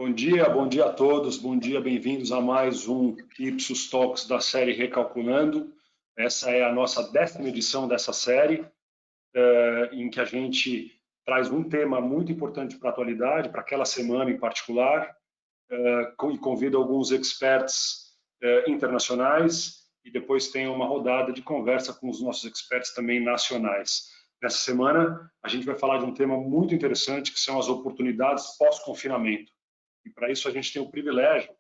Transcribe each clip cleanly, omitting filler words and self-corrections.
Bom dia a todos, bom dia, bem-vindos a mais um Ipsos Talks da série Recalculando. Essa é a nossa 10ª edição dessa série, em que a gente traz um tema muito importante para a atualidade, para aquela semana em particular, e convida alguns experts internacionais e depois tem uma rodada de conversa com os nossos experts também nacionais. Nessa semana, a gente vai falar de um tema muito interessante, que são as oportunidades pós-confinamento. E para isso a gente tem o privilégio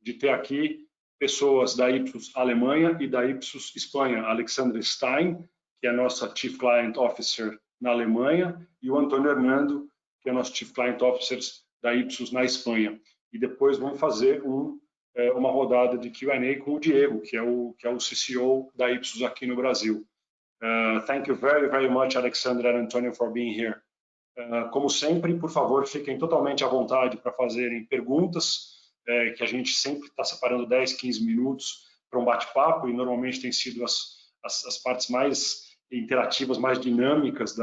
de ter aqui pessoas da Ipsos Alemanha e da Ipsos Espanha, Alexandre Stein, que é a nossa Chief Client Officer na Alemanha, e o Antônio Hernando, que é o nosso Chief Client Officer da Ipsos na Espanha. E depois vamos fazer uma rodada de Q&A com o Diego, que é o CCO da Ipsos aqui no Brasil. Thank you very, very much, Alexandre and Antonio, for being here. Como sempre, por favor, fiquem totalmente à vontade para fazerem perguntas, que a gente sempre está separando 10, 15 minutos para um bate-papo, e normalmente tem sido as partes mais interativas, mais dinâmicas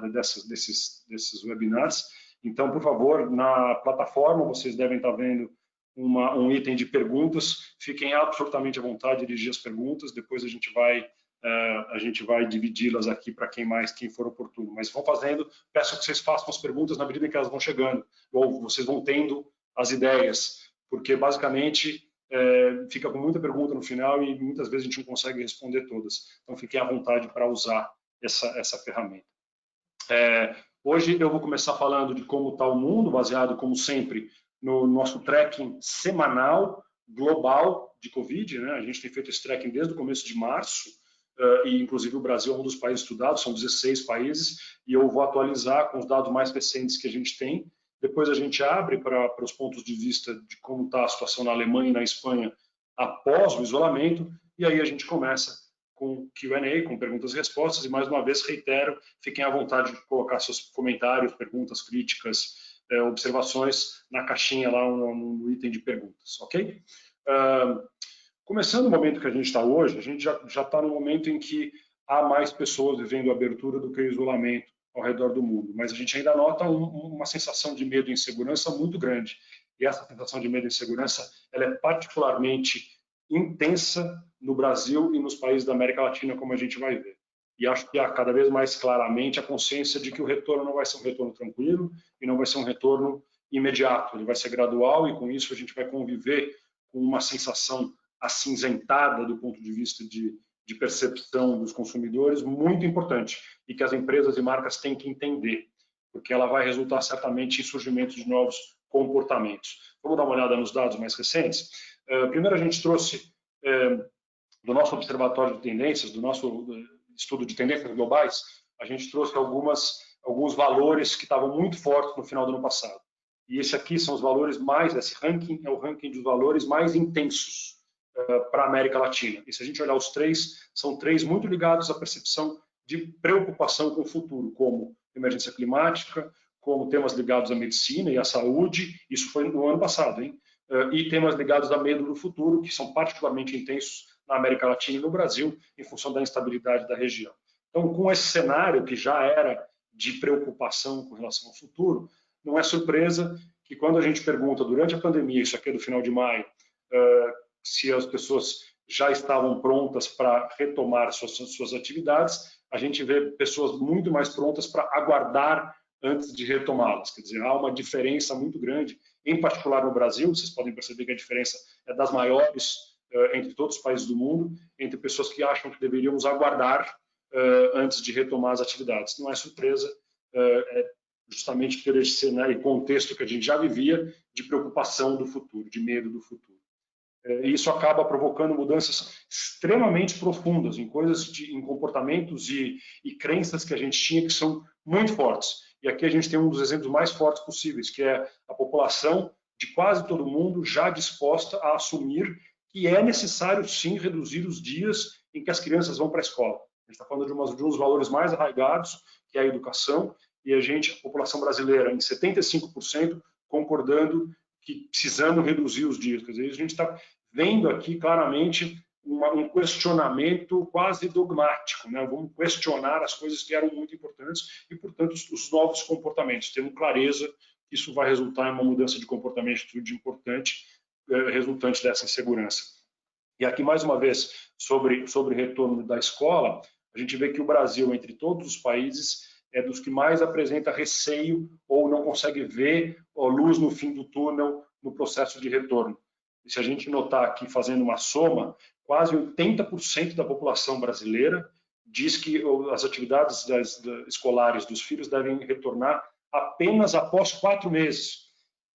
desses webinars. Então, por favor, na plataforma vocês devem estar vendo um item de perguntas, fiquem absolutamente à vontade de dirigir as perguntas, depois a gente vai dividi-las aqui para quem for oportuno. Mas vão fazendo, peço que vocês façam as perguntas na medida em que elas vão chegando, ou vocês vão tendo as ideias, porque basicamente fica com muita pergunta no final e muitas vezes a gente não consegue responder todas. Então fiquem à vontade para usar essa ferramenta. Hoje eu vou começar falando de como está o mundo, baseado, como sempre, no nosso tracking semanal, global de Covid, né? A gente tem feito esse tracking desde o começo de março, e inclusive o Brasil é um dos países estudados, são 16 países, e eu vou atualizar com os dados mais recentes que a gente tem. Depois a gente abre para os pontos de vista de como está a situação na Alemanha e na Espanha após o isolamento, e aí a gente começa com Q&A, com perguntas e respostas, e mais uma vez reitero, fiquem à vontade de colocar seus comentários, perguntas, críticas, observações na caixinha lá no item de perguntas, ok? Começando o momento que a gente está hoje, a gente já está no momento em que há mais pessoas vivendo a abertura do que o isolamento ao redor do mundo, mas a gente ainda nota uma sensação de medo e insegurança muito grande. E essa sensação de medo e insegurança ela é particularmente intensa no Brasil e nos países da América Latina, como a gente vai ver. E acho que há cada vez mais claramente a consciência de que o retorno não vai ser um retorno tranquilo e não vai ser um retorno imediato, ele vai ser gradual, e com isso a gente vai conviver com uma sensação acinzentada do ponto de vista de percepção dos consumidores, muito importante, e que as empresas e marcas têm que entender, porque ela vai resultar certamente em surgimento de novos comportamentos. Vamos dar uma olhada nos dados mais recentes. Primeiro a gente trouxe do nosso observatório de tendências, do nosso estudo de tendências globais, a gente trouxe alguns valores que estavam muito fortes no final do ano passado. E esse aqui são os valores esse ranking é o ranking dos valores mais intensos para a América Latina. E se a gente olhar os três, são três muito ligados à percepção de preocupação com o futuro, como emergência climática, como temas ligados à medicina e à saúde, isso foi no ano passado, hein? E temas ligados a medo do futuro, que são particularmente intensos na América Latina e no Brasil, em função da instabilidade da região. Então, com esse cenário que já era de preocupação com relação ao futuro, não é surpresa que quando a gente pergunta durante a pandemia, isso aqui é do final de maio, se as pessoas já estavam prontas para retomar suas atividades, a gente vê pessoas muito mais prontas para aguardar antes de retomá-las. Quer dizer, há uma diferença muito grande, em particular no Brasil, vocês podem perceber que a diferença é das maiores entre todos os países do mundo, entre pessoas que acham que deveríamos aguardar antes de retomar as atividades. Não é surpresa, justamente por esse cenário e contexto que a gente já vivia de preocupação do futuro, de medo do futuro. E isso acaba provocando mudanças extremamente profundas em em comportamentos e crenças que a gente tinha que são muito fortes. E aqui a gente tem um dos exemplos mais fortes possíveis, que é a população de quase todo mundo já disposta a assumir que é necessário sim reduzir os dias em que as crianças vão para a escola. A gente está falando de uns valores mais arraigados, que é a educação, e a população brasileira, em 75%, concordando que precisamos reduzir os dias. Quer dizer, a gente está vendo aqui claramente um questionamento quase dogmático, né? Vamos questionar as coisas que eram muito importantes e, portanto, os novos comportamentos. Temos clareza isso vai resultar em uma mudança de comportamento de atitude importante, resultante dessa insegurança. E aqui, mais uma vez, sobre retorno da escola, a gente vê que o Brasil, entre todos os países, é dos que mais apresenta receio ou não consegue ver a luz no fim do túnel no processo de retorno. E se a gente notar aqui, fazendo uma soma, quase 80% da população brasileira diz que as atividades escolares dos filhos devem retornar apenas após 4 meses.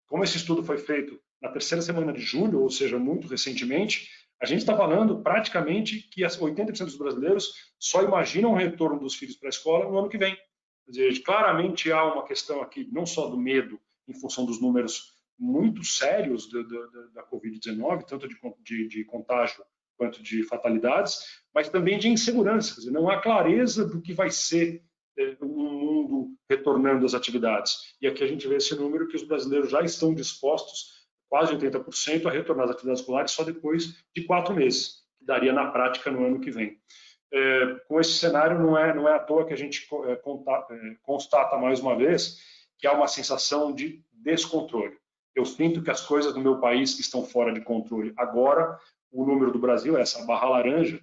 Como esse estudo foi feito na terceira semana de julho, ou seja, muito recentemente, a gente está falando praticamente que 80% dos brasileiros só imaginam o retorno dos filhos para a escola no ano que vem. Quer dizer, claramente há uma questão aqui, não só do medo, em função dos números muito sérios da Covid-19, tanto de contágio quanto de fatalidades, mas também de insegurança. Quer dizer, não há clareza do que vai ser um mundo retornando às atividades. E aqui a gente vê esse número que os brasileiros já estão dispostos, quase 80%, a retornar às atividades escolares só depois de 4 meses, que daria na prática no ano que vem. Com esse cenário, não é à toa que a gente constata mais uma vez que há uma sensação de descontrole. Eu sinto que as coisas no meu país estão fora de controle agora. O número do Brasil, essa barra laranja,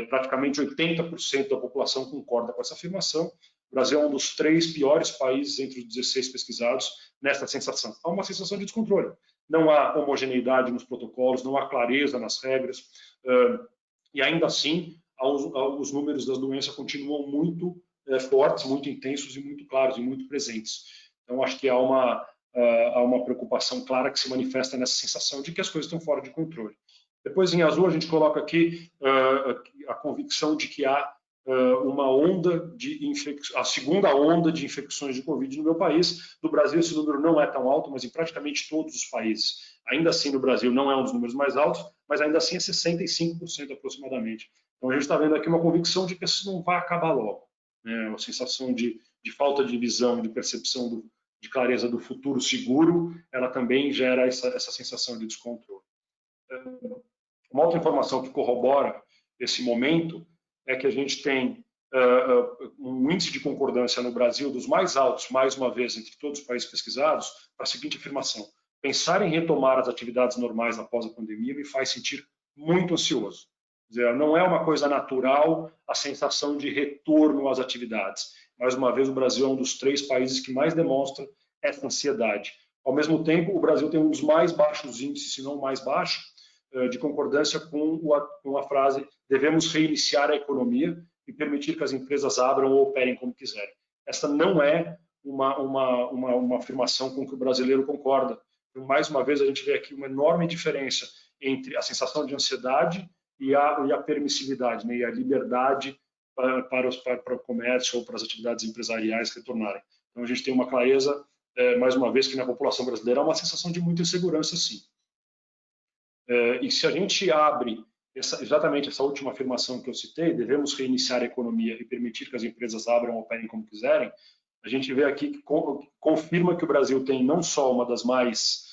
praticamente 80% da população concorda com essa afirmação. O Brasil é um dos 3 piores países entre os 16 pesquisados nessa sensação. Há uma sensação de descontrole. Não há homogeneidade nos protocolos, não há clareza nas regras, e ainda assim os números das doenças continuam muito fortes, muito intensos e muito claros e muito presentes. Então, acho que há uma preocupação clara que se manifesta nessa sensação de que as coisas estão fora de controle. Depois, em azul, a gente coloca aqui a convicção de que há uma onda a segunda onda de infecções de Covid no meu país. No Brasil, esse número não é tão alto, mas em praticamente todos os países. Ainda assim, no Brasil, não é um dos números mais altos, mas ainda assim é 65% aproximadamente. Então, a gente está vendo aqui uma convicção de que isso não vai acabar logo. Né? Uma sensação de falta de visão, de percepção de clareza do futuro seguro, ela também gera essa sensação de descontrole. Uma outra informação que corrobora esse momento é que a gente tem um índice de concordância no Brasil dos mais altos, mais uma vez, entre todos os países pesquisados, para a seguinte afirmação: pensar em retomar as atividades normais após a pandemia me faz sentir muito ansioso. Quer dizer, não é uma coisa natural a sensação de retorno às atividades. Mais uma vez, o Brasil é um dos 3 países que mais demonstra essa ansiedade. Ao mesmo tempo, o Brasil tem um dos mais baixos índices, se não o mais baixo, de concordância com a frase: devemos reiniciar a economia e permitir que as empresas abram ou operem como quiserem. Essa não é uma afirmação com que o brasileiro concorda. Então, mais uma vez, a gente vê aqui uma enorme diferença entre a sensação de ansiedade e a permissividade, né, e a liberdade para o comércio ou para as atividades empresariais retornarem. Então, a gente tem uma clareza, mais uma vez, que na população brasileira há uma sensação de muita insegurança, sim. E se a gente abre exatamente essa última afirmação que eu citei, devemos reiniciar a economia e permitir que as empresas abram ou operem como quiserem, a gente vê aqui que confirma que o Brasil tem não só uma das mais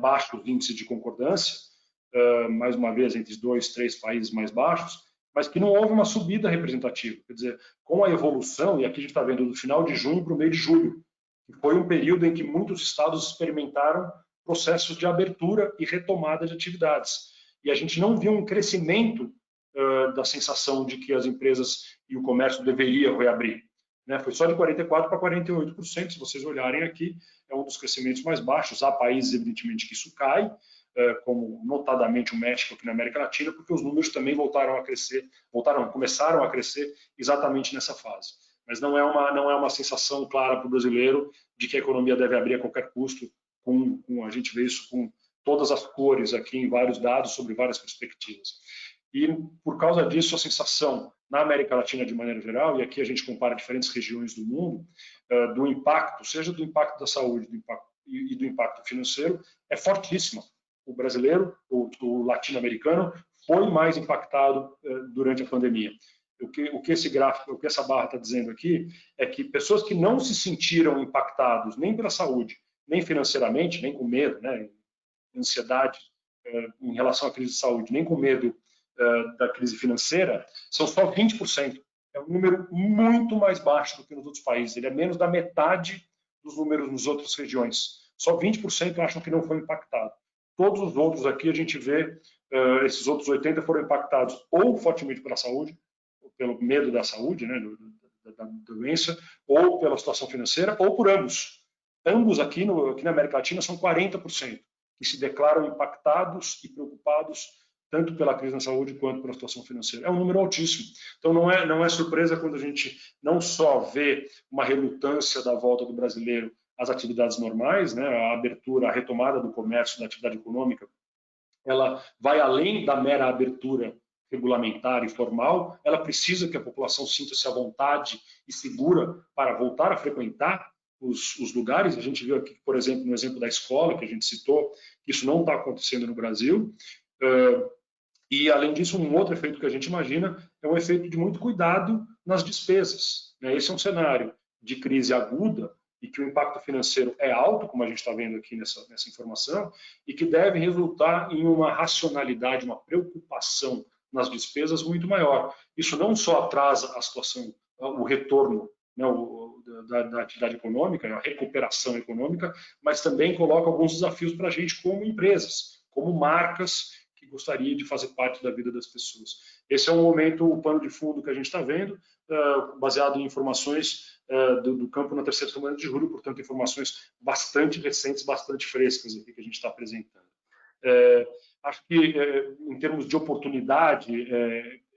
baixos índices de concordância, mais uma vez entre os 2, 3 países mais baixos, mas que não houve uma subida representativa. Quer dizer, com a evolução, e aqui a gente está vendo do final de junho para o meio de julho, que foi um período em que muitos estados experimentaram processos de abertura e retomada de atividades. E a gente não viu um crescimento da sensação de que as empresas e o comércio deveriam reabrir. Né? Foi só de 44% para 48%, se vocês olharem aqui, é um dos crescimentos mais baixos. Há países, evidentemente, que isso cai, como notadamente o México aqui na América Latina, porque os números também começaram a crescer exatamente nessa fase. Mas não é uma sensação clara para o brasileiro de que a economia deve abrir a qualquer custo. A gente vê isso com todas as cores aqui em vários dados sobre várias perspectivas. E por causa disso, a sensação na América Latina de maneira geral, e aqui a gente compara diferentes regiões do mundo, do impacto, seja do impacto da saúde e do impacto financeiro, é fortíssima. O brasileiro, o latino-americano, foi mais impactado durante a pandemia. O que esse gráfico, o que essa barra está dizendo aqui, é que pessoas que não se sentiram impactados nem pela saúde, nem financeiramente, nem com medo, né, ansiedade em relação à crise de saúde, nem com medo da crise financeira, são só 20%. É um número muito mais baixo do que nos outros países. Ele é menos da metade dos números nas outras regiões. Só 20% acham que não foi impactado. Todos os outros aqui a gente vê, esses outros 80% foram impactados ou fortemente pela saúde, ou pelo medo da saúde, né, da doença, ou pela situação financeira, ou por ambos. Ambos aqui na América Latina são 40% que se declaram impactados e preocupados tanto pela crise na saúde quanto pela situação financeira. É um número altíssimo. Então não é surpresa quando a gente não só vê uma relutância da volta do brasileiro às atividades normais, né, a abertura, a retomada do comércio, da atividade econômica, ela vai além da mera abertura regulamentar e formal, ela precisa que a população sinta-se à vontade e segura para voltar a frequentar os lugares. A gente viu aqui, por exemplo, no exemplo da escola, que a gente citou, que isso não está acontecendo no Brasil. E, além disso, um outro efeito que a gente imagina é um efeito de muito cuidado nas despesas. Esse é um cenário de crise aguda e que o impacto financeiro é alto, como a gente está vendo aqui nessa informação, e que deve resultar em uma racionalidade, uma preocupação nas despesas muito maior. Isso não só atrasa a situação, o retorno, né, da atividade econômica, a recuperação econômica, mas também coloca alguns desafios para a gente como empresas, como marcas que gostaria de fazer parte da vida das pessoas. Esse é um momento, o pano de fundo que a gente está vendo, baseado em informações do campo na terceira semana de julho, portanto, informações bastante recentes, bastante frescas aqui que a gente está apresentando. Acho que, em termos de oportunidade,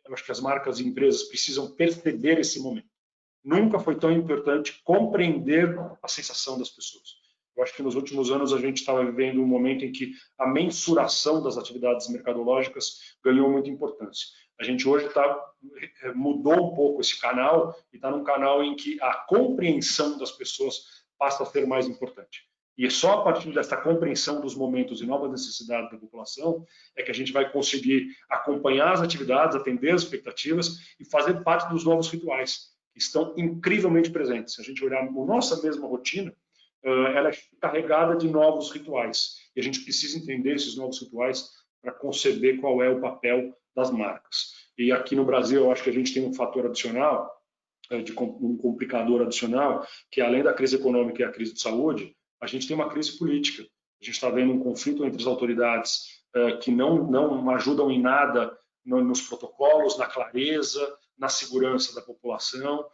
eu acho que as marcas e empresas precisam perceber esse momento. Nunca foi tão importante compreender a sensação das pessoas. Eu acho que nos últimos anos a gente estava vivendo um momento em que a mensuração das atividades mercadológicas ganhou muita importância. A gente hoje mudou um pouco esse canal e está num canal em que a compreensão das pessoas passa a ser mais importante. E é só a partir dessa compreensão dos momentos e novas necessidades da população é que a gente vai conseguir acompanhar as atividades, atender as expectativas e fazer parte dos novos rituais, que estão incrivelmente presentes. Se a gente olhar a nossa mesma rotina, ela é carregada de novos rituais. E a gente precisa entender esses novos rituais para conceber qual é o papel das marcas. E aqui no Brasil, eu acho que a gente tem um fator adicional, um complicador adicional, que além da crise econômica e a crise de saúde, a gente tem uma crise política. A gente está vendo um conflito entre as autoridades que não ajudam em nada nos protocolos, na clareza, na segurança da população,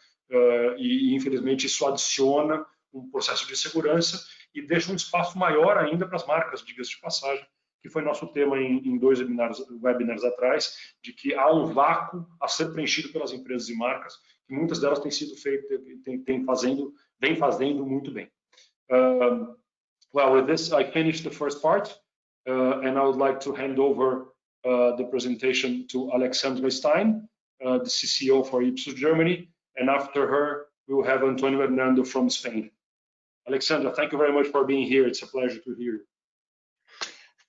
e infelizmente isso adiciona um processo de segurança e deixa um espaço maior ainda para as marcas, diga-se de passagem, que foi nosso tema em 2 webinars atrás, de que há um vácuo a ser preenchido pelas empresas e marcas, que muitas delas têm sido feitas, vem fazendo muito bem. Well, with this, I finished the first part, and I would like to hand over the presentation to Alexandra Stein, the CCO for Ipsos Germany, and after her, we will have Antonio Hernando from Spain. Alexandra, thank you very much for being here. It's a pleasure to hear you.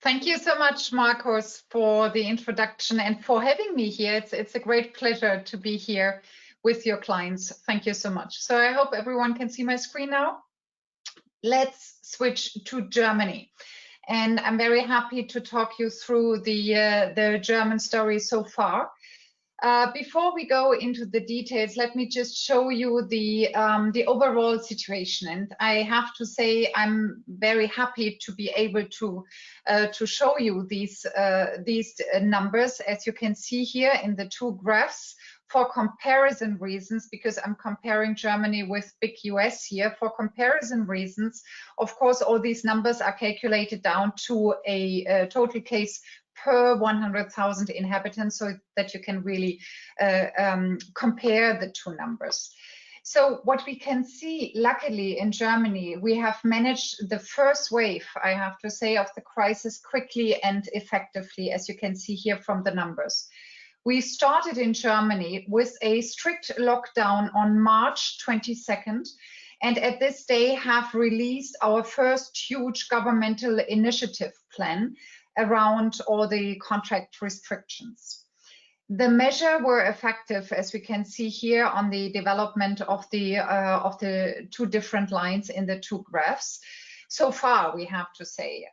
Thank you so much, Marcos, for the introduction and for having me here. It's a great pleasure to be here with your clients. Thank you so much. So I hope everyone can see my screen now. Let's switch to Germany. And I'm very happy to talk you through the German story so far. Before we go into the details, let me just show you the overall situation. And I have to say, I'm very happy to be able to show you these numbers, as you can see here in the 2 graphs, for comparison reasons, because I'm comparing Germany with big US here. For comparison reasons, of course, all these numbers are calculated down to a total case per 100,000 inhabitants, so that you can really compare the 2 numbers. So what we can see, luckily in Germany, we have managed the first wave, I have to say, of the crisis quickly and effectively, as you can see here from the numbers. We started in Germany with a strict lockdown on March 22nd, and at this day have released our first huge governmental initiative plan around all the contract restrictions. The measures were effective, as we can see here on the development of the 2 different lines in the 2 graphs. So far, we have to say.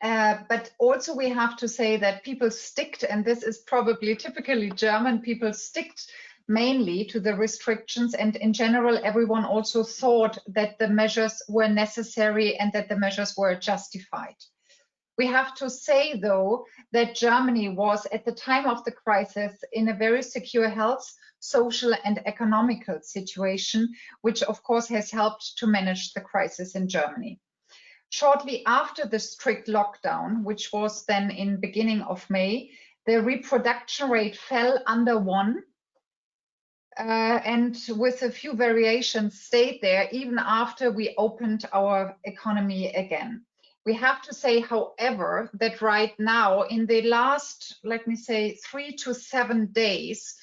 But also we have to say that people sticked, and this is probably typically German, people sticked mainly to the restrictions, and in general everyone also thought that the measures were necessary and that the measures were justified. We have to say, though, that Germany was at the time of the crisis in a very secure health, social and economical situation, which of course has helped to manage the crisis in Germany. Shortly after the strict lockdown, which was then in beginning of May, the reproduction rate fell under 1, and with a few variations stayed there even after we opened our economy again. We have to say, however, that right now, in the last, let me say, 3 to 7 days,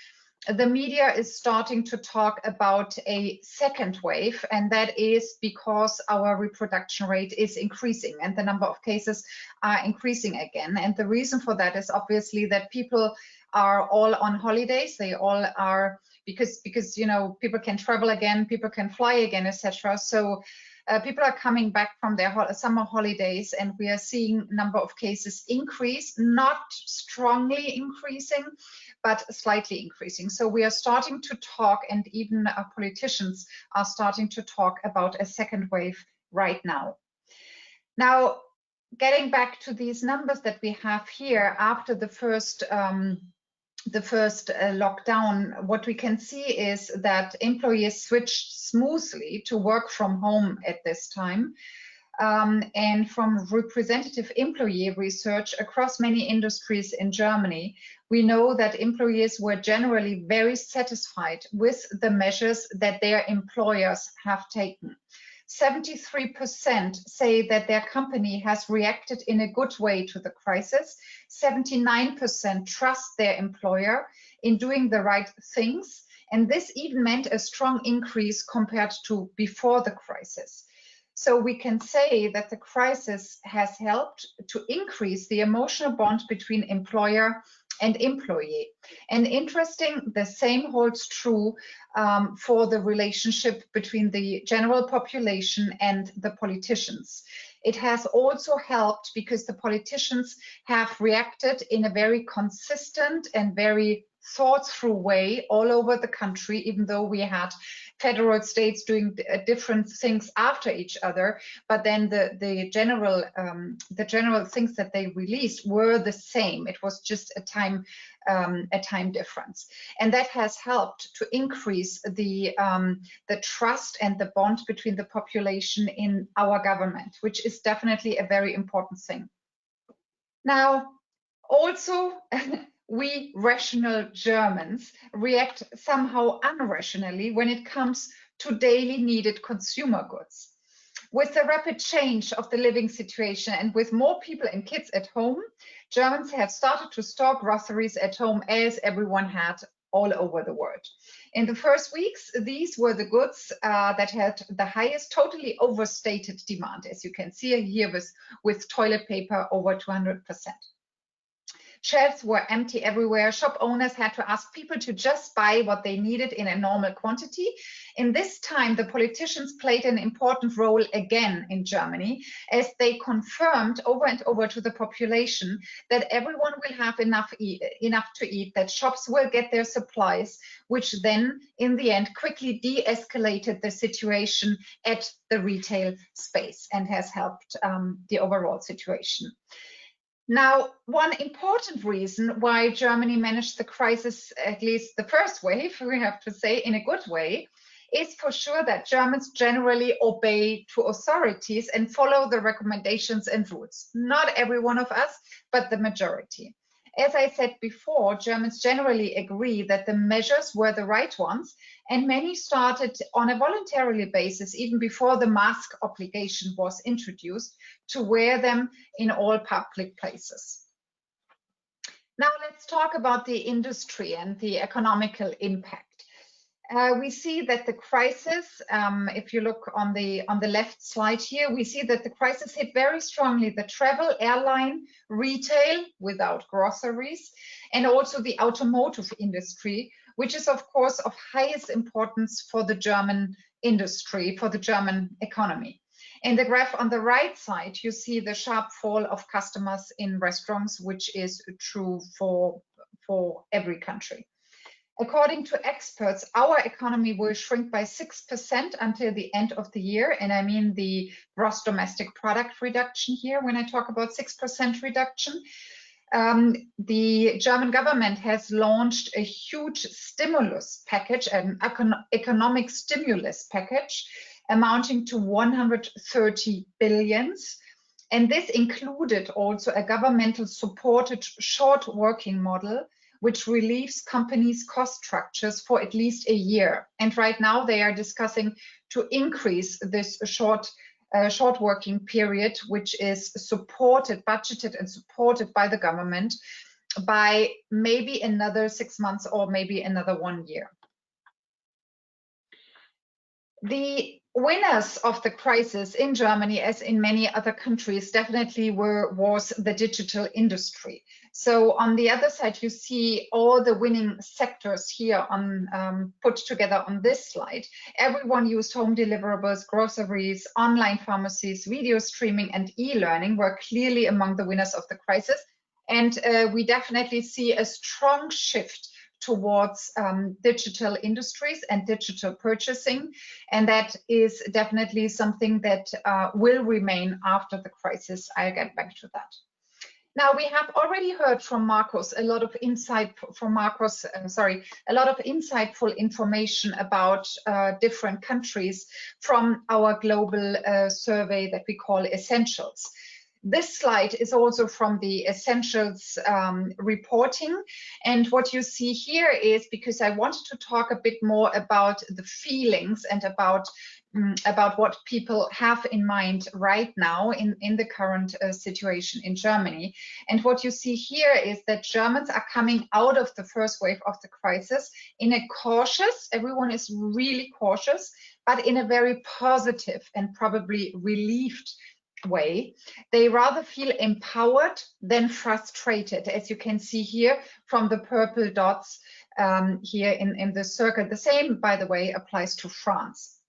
the media is starting to talk about a second wave, and that is because our reproduction rate is increasing and the number of cases are increasing again. And the reason for that is obviously that people are all on holidays. They all are, because you know, people can travel again, people can fly again, etc. So people are coming back from their summer holidays, and we are seeing number of cases increase, not strongly increasing, but slightly increasing. So we are starting to talk, and even politicians are starting to talk about a second wave right now. Now, getting back to these numbers that we have here after the first lockdown, what we can see is that employees switched smoothly to work from home at this time. And from representative employee research across many industries in Germany, we know that employees were generally very satisfied with the measures that their employers have taken. 73% say that their company has reacted in a good way to the crisis. 79% trust their employer in doing the right things. And this even meant a strong increase compared to before the crisis. So we can say that the crisis has helped to increase the emotional bond between employer and employee. And interesting, the same holds true for the relationship between the general population and the politicians. It has also helped because the politicians have reacted in a very consistent and very thought through way all over the country, even though we had federal states doing different things after each other, but then the general things that they released were the same. It was just a time difference, and that has helped to increase the trust and the bond between the population in our government, which is definitely a very important thing. Now, also, we rational Germans react somehow irrationally when it comes to daily needed consumer goods. With the rapid change of the living situation and with more people and kids at home, Germans have started to store groceries at home as everyone had all over the world. In the first weeks, these were the goods that had the highest totally overstated demand, as you can see here with toilet paper over 200%. Shelves were empty everywhere. Shop owners had to ask people to just buy what they needed in a normal quantity. In this time, the politicians played an important role again in Germany, as they confirmed over and over to the population that everyone will have enough to eat, that shops will get their supplies, which then, in the end, quickly de-escalated the situation at the retail space and has helped the overall situation. Now, one important reason why Germany managed the crisis, at least the first wave, we have to say, in a good way, is for sure that Germans generally obey to authorities and follow the recommendations and rules. Not every one of us, but the majority. As I said before, Germans generally agree that the measures were the right ones, and many started on a voluntary basis, even before the mask obligation was introduced, to wear them in all public places. Now let's talk about the industry and the economical impact. We see that the crisis, if you look on the left slide here, we see that the crisis hit very strongly the travel, airline, retail without groceries, and also the automotive industry, which is of course of highest importance for the German industry, for the German economy. In the graph on the right side, you see the sharp fall of customers in restaurants, which is true for every country. According to experts, our economy will shrink by 6% until the end of the year. And I mean the gross domestic product reduction here when I talk about 6% reduction. The German government has launched a huge stimulus package, an economic stimulus package amounting to 130 billion. And this included also a governmental supported short working model, which relieves companies' cost structures for at least a year. And right now they are discussing to increase this short working period, which is budgeted and supported by the government, by maybe another 6 months or maybe another 1 year. The winners of the crisis in Germany, as in many other countries, definitely was the digital industry. So on the other side, you see all the winning sectors here on put together on this slide. Everyone used home deliverables, groceries, online pharmacies, video streaming, and e-learning were clearly among the winners of the crisis. And we definitely see a strong shift towards digital industries and digital purchasing. And that is definitely something that will remain after the crisis. I'll get back to that. Now, we have already heard from Markus a lot of insightful information about different countries from our global survey that we call Essentials. This slide is also from the Essentials reporting. And what you see here is, because I wanted to talk a bit more about the feelings and about what people have in mind right now in the current situation in Germany. And what you see here is that Germans are coming out of the first wave of the crisis in a cautious, everyone is really cautious, but in a very positive and probably relieved way. They rather feel empowered than frustrated, as you can see here from the purple dots here in the circle. The same, by the way, applies to France.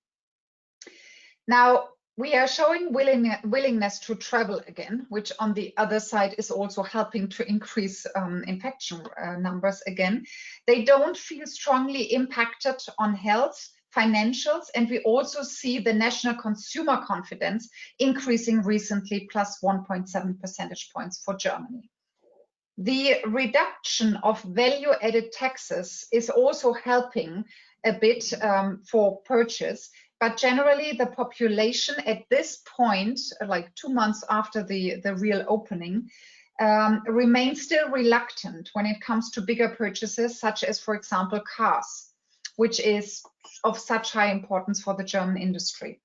Now, we are showing willingness to travel again, which on the other side is also helping to increase infection numbers again. They don't feel strongly impacted on health, financials, and we also see the national consumer confidence increasing recently, plus 1.7 percentage points for Germany. The reduction of value-added taxes is also helping a bit for purchase, but generally the population at this point, like 2 months after the real opening, remains still reluctant when it comes to bigger purchases, such as, for example, cars, which is of such high importance for the German industry.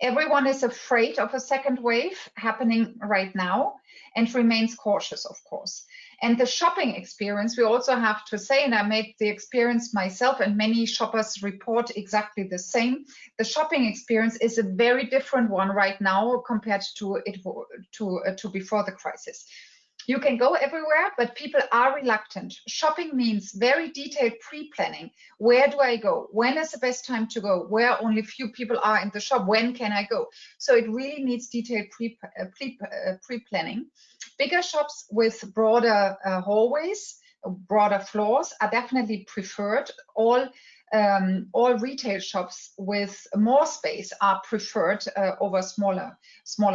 Everyone is afraid of a second wave happening right now and remains cautious, of course. And the shopping experience, we also have to say, and I made the experience myself, and many shoppers report exactly the same. The shopping experience is a very different one right now compared to before the crisis. You can go everywhere, but people are reluctant. Shopping means very detailed pre-planning. Where do I go? When is the best time to go? Where only few people are in the shop? When can I go? So it really needs detailed pre-planning. Bigger shops with broader hallways, broader floors are definitely preferred. All retail shops with more space are preferred over smaller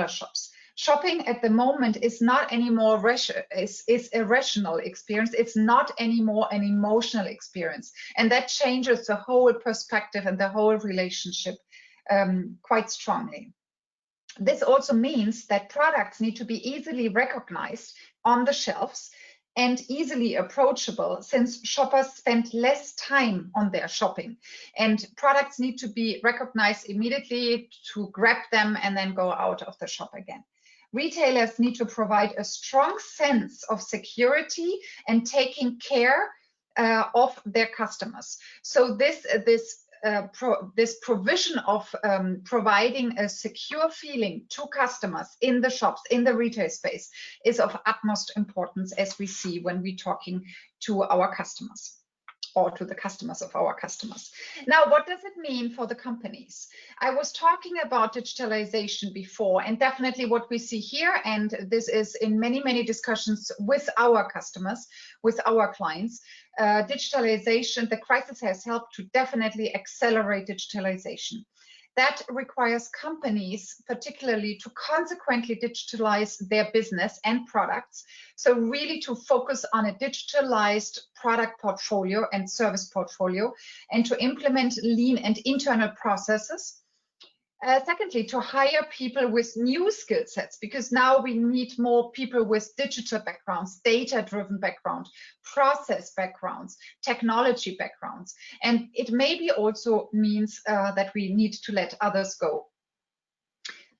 shops. Shopping at the moment is not anymore is a rational experience. It's not anymore an emotional experience. And that changes the whole perspective and the whole relationship quite strongly. This also means that products need to be easily recognized on the shelves and easily approachable, since shoppers spend less time on their shopping, and products need to be recognized immediately to grab them and then go out of the shop again. Retailers need to provide a strong sense of security and taking care of their customers. So this provision of providing a secure feeling to customers in the shops, in the retail space, is of utmost importance, as we see when we're talking to our customers. or to the customers of our customers. Now, what does it mean for the companies? I was talking about digitalization before, and definitely what we see here, and this is in many, many discussions with our customers, with our clients, digitalization, the crisis has helped to definitely accelerate digitalization. That requires companies, particularly, to consequently digitalize their business and products. So really to focus on a digitalized product portfolio and service portfolio, and to implement lean and internal processes. Secondly, to hire people with new skill sets, because now we need more people with digital backgrounds, data-driven background, process backgrounds, technology backgrounds. And it maybe also means that we need to let others go.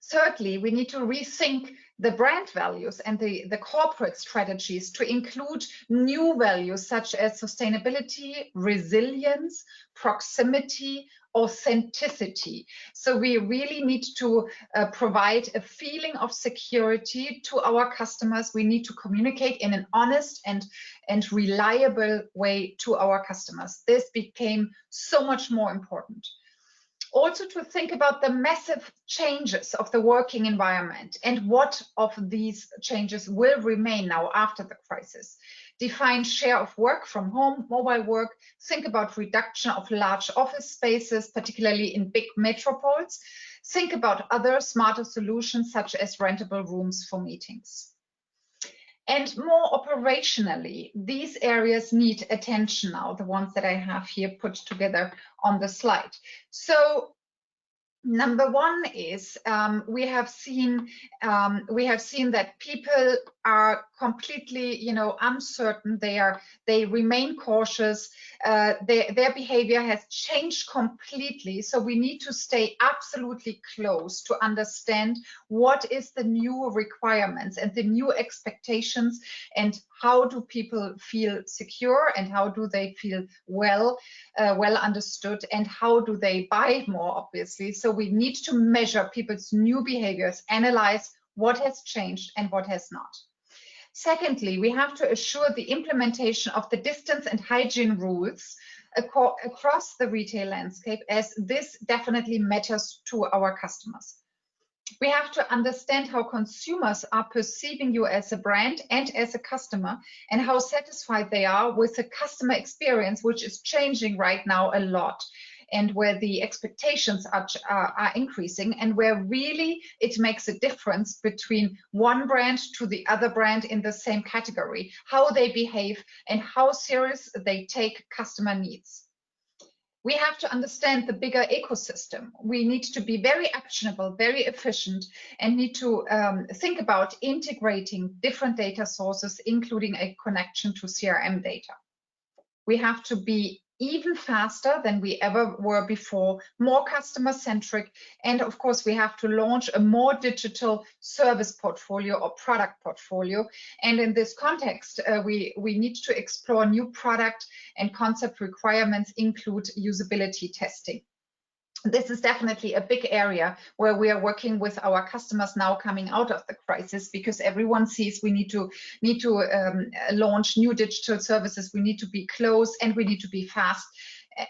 Thirdly, we need to rethink the brand values and the corporate strategies to include new values such as sustainability, resilience, proximity, authenticity. So we really need to provide a feeling of security to our customers. We need to communicate in an honest and reliable way to our customers. This became so much more important. Also to think about the massive changes of the working environment and what of these changes will remain now after the crisis. Define share of work from home, mobile work, think about reduction of large office spaces, particularly in big metropoles. Think about other smarter solutions such as rentable rooms for meetings. And more operationally, these areas need attention now, the ones that I have here put together on the slide. So number one is we have seen that people are completely, uncertain. They remain cautious. Their behavior has changed completely. So we need to stay absolutely close to understand what is the new requirements and the new expectations, and how do people feel secure, and how do they feel well understood, and how do they buy more, obviously. So we need to measure people's new behaviors, analyze what has changed and what has not. Secondly, we have to assure the implementation of the distance and hygiene rules across the retail landscape, as this definitely matters to our customers. We have to understand how consumers are perceiving you as a brand and as a customer, and how satisfied they are with the customer experience, which is changing right now a lot, and where the expectations are increasing, and where really it makes a difference between one brand to the other brand in the same category, how they behave and how serious they take customer needs. We have to understand the bigger ecosystem. We need to be very actionable, very efficient, and need to think about integrating different data sources, including a connection to CRM data. We have to be even faster than we ever were before, more customer-centric, and of course we have to launch a more digital service portfolio or product portfolio. And in this context, we need to explore new product and concept requirements, include usability testing. This is definitely a big area where we are working with our customers now coming out of the crisis, because everyone sees we need to launch new digital services. We need to be close and we need to be fast,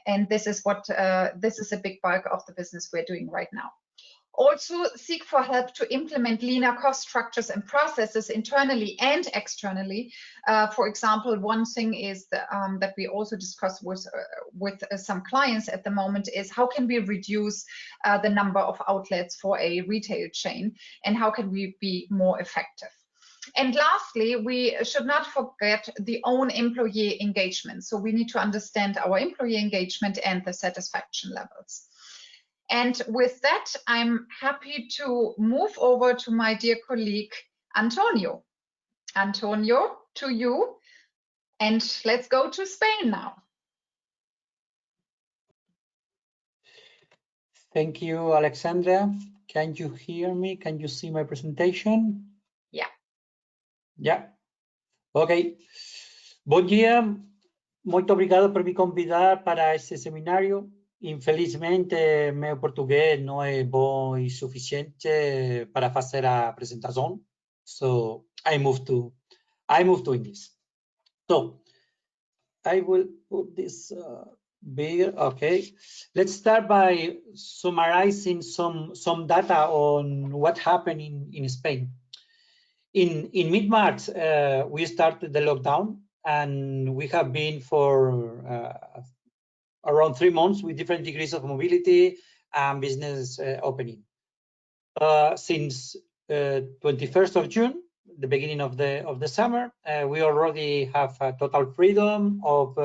and this is a big bulk of the business we're doing right now. Also seek for help to implement leaner cost structures and processes internally and externally. For example, one thing is that we also discuss with some clients at the moment is how can we reduce the number of outlets for a retail chain, and how can we be more effective. And lastly, we should not forget the own employee engagement. So we need to understand our employee engagement and the satisfaction levels. And with that, I'm happy to move over to my dear colleague, Antonio. Antonio, to you. And let's go to Spain now. Thank you, Alexandra. Can you hear me? Can you see my presentation? Yeah. Yeah. Ok. Bom dia. Muito obrigado por me convidar para este seminário. Infelizmente, meu português não é bom e suficiente para fazer a apresentação. So I move to English. So I will put this bigger. Okay, let's start by summarizing some data on what happened in Spain. In mid-March, we started the lockdown, and we have been for around 3 months with different degrees of mobility and business opening. Since 21st of June, the beginning of the summer, we already have total freedom of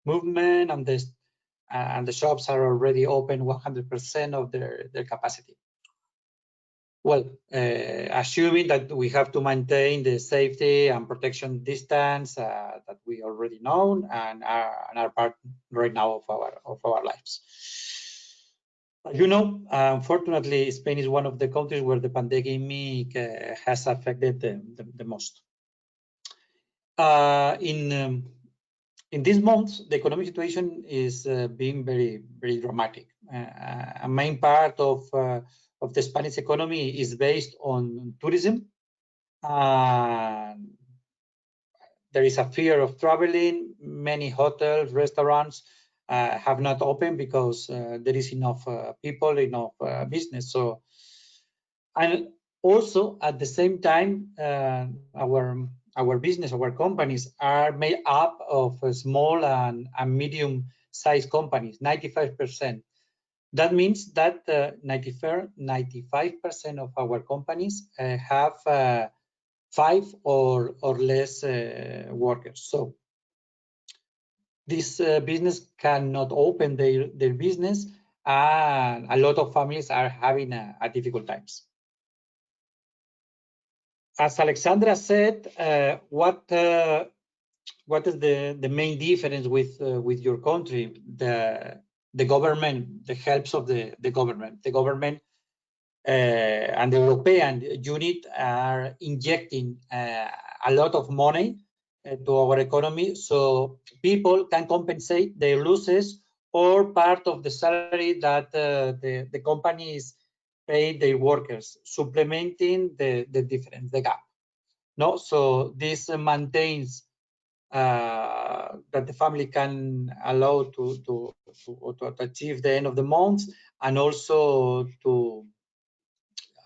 movement, and the shops are already open 100% of their capacity. Well, assuming that we have to maintain the safety and protection distance that we already know and are part right now of our lives. You know, unfortunately, Spain is one of the countries where the pandemic has affected the most. In these months, the economic situation is being very dramatic. A main part of the Spanish economy is based on tourism. There is a fear of traveling. Many hotels, restaurants have not opened because there is enough people, enough business. So, and also at the same time, our business, our companies are made up of small and medium-sized companies, 95%. That means that 95% of our companies have 5 or less workers. So this business cannot open their business, and a lot of families are having a difficult times. As Alexandra said, what is the main difference with your country? The government, the helps of the government. The government and the European unit are injecting a lot of money to our economy, so people can compensate their losses or part of the salary that the companies pay their workers, supplementing the difference, the gap. No, so this maintains that the family can allow to achieve the end of the month, and also to,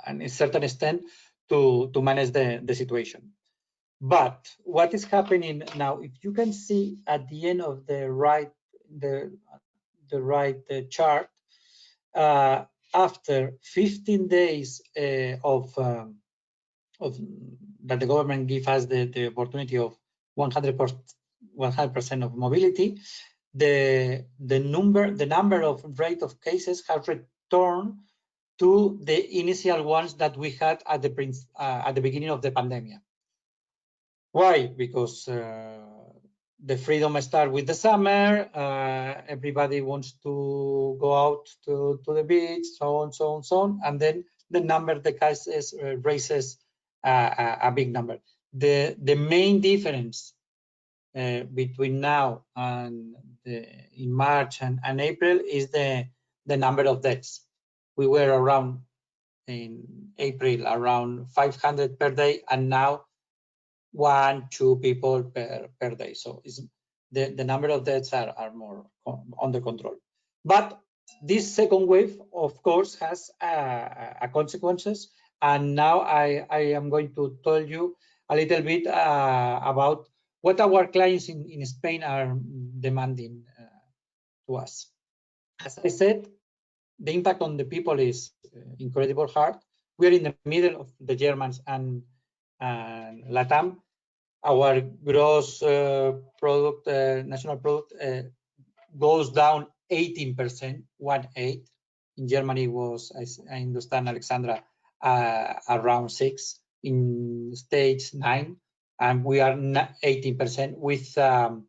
and a certain extent, to manage the situation. But what is happening now, if you can see at the end of the right chart, after 15 days of that the government give us the opportunity of 100% of mobility, the number of rate of cases have returned to the initial ones that we had at the beginning of the pandemic. Why? Because the freedom starts with the summer. Everybody wants to go out to the beach, so on, and then the number of the cases raises a big number. The main difference between now and in March and April is the number of deaths. We were around in April around 500 per day, and now 1-2 people per day. So the number of deaths are more under control. But this second wave, of course, has consequences. And now I am going to tell you a little bit about what our clients in Spain are demanding to us. As I said, the impact on the people is incredibly hard. We are in the middle of the Germans and LATAM. Our gross product, national product, goes down 18%, 18. In Germany was, as I understand, Alexandra, around 6. In States, 9, and we are 18% with an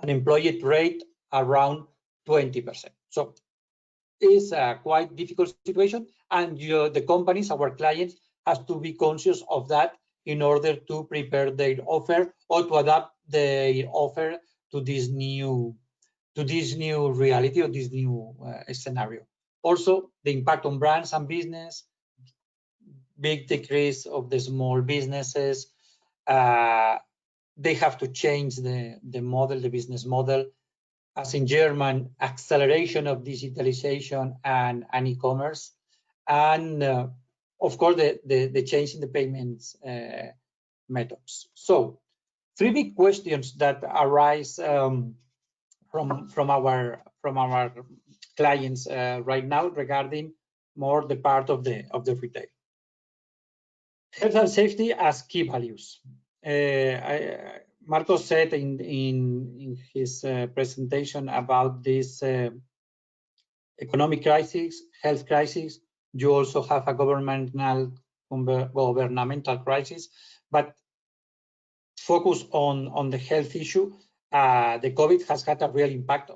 employed rate around 20%. So it's a quite difficult situation, and the companies, our clients, have to be conscious of that in order to prepare their offer or to adapt their offer to this new reality or this new scenario. Also, the impact on brands and business, big decrease of the small businesses, they have to change the model, the business model. As in German, acceleration of digitalization and e-commerce, and of course the change in the payments methods. So 3 big questions that arise from our clients right now regarding more the part of the retail. Health and safety as key values. Marcos said in his presentation about this economic crisis, health crisis. You also have a governmental crisis, but focus on the health issue. The COVID has had a real impact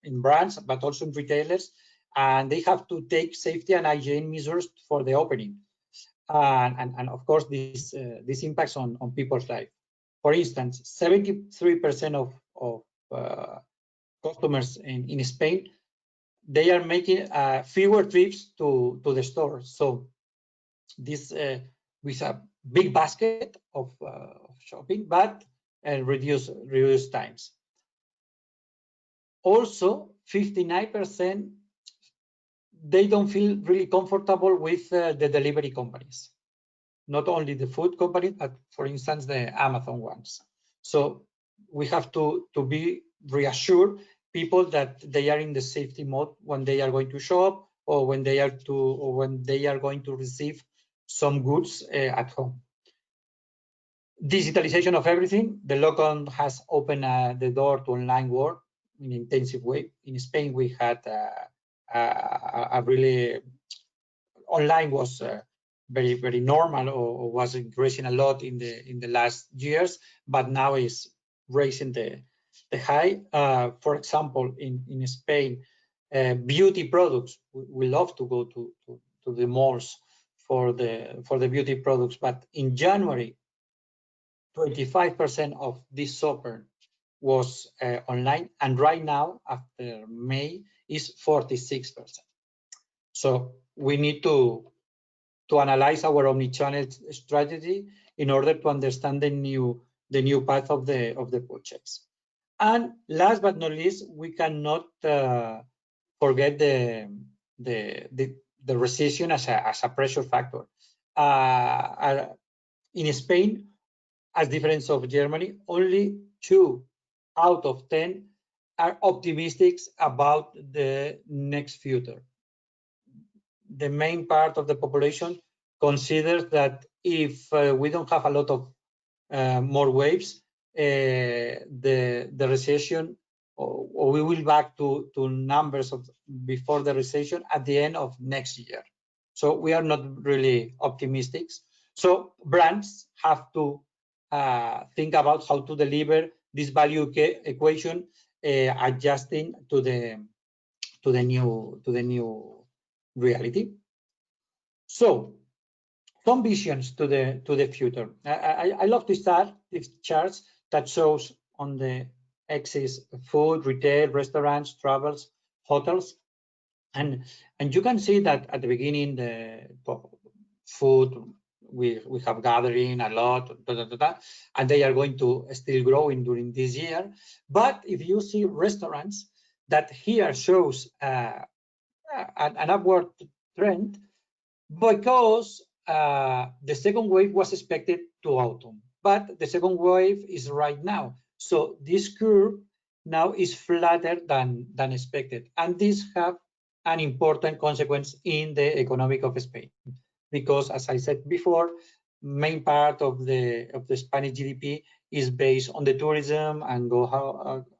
in brands, but also in retailers, and they have to take safety and hygiene measures for the opening. And of course, this impacts on people's life. For instance, 73% of customers in Spain, they are making fewer trips to the store. So this with a big basket of shopping, but reduced times. Also, 59%, they don't feel really comfortable with the delivery companies. Not only the food companies, but for instance, the Amazon ones. So we have to be reassured people that they are in the safety mode when they are going to shop, or when they are going to receive some goods at home. Digitalization of everything. The lockdown has opened the door to online work in an intensive way. In Spain, we had a really online was very normal, or was increasing a lot in the last years, but now is raising the high. For example, in Spain, beauty products, we love to go to the malls for the beauty products, but in January, 25% of this shopper was online, and right now, after May, is 46%. So we need to analyze our omnichannel strategy in order to understand the new path of the purchase. And last but not least, we cannot forget the recession as a pressure factor. In Spain, as difference of Germany, only 2 out of 10 are optimistic about the next future. The main part of the population considers that if we don't have a lot of more waves, the recession, or we will back to numbers of before the recession at the end of next year. So we are not really optimistic. So brands have to think about how to deliver this value equation, adjusting to the new reality. So some visions to the future. I love to start these charts that shows on the axis food, retail, restaurants, travels, hotels, and you can see that at the beginning the food we have gathering a lot, and they are going to still growing during this year. But if you see restaurants, that here shows an upward trend, because the second wave was expected to autumn, but the second wave is right now. So this curve now is flatter than expected, and this have an important consequence in the economic of Spain, because as I said before, main part of the Spanish GDP is based on the tourism, and go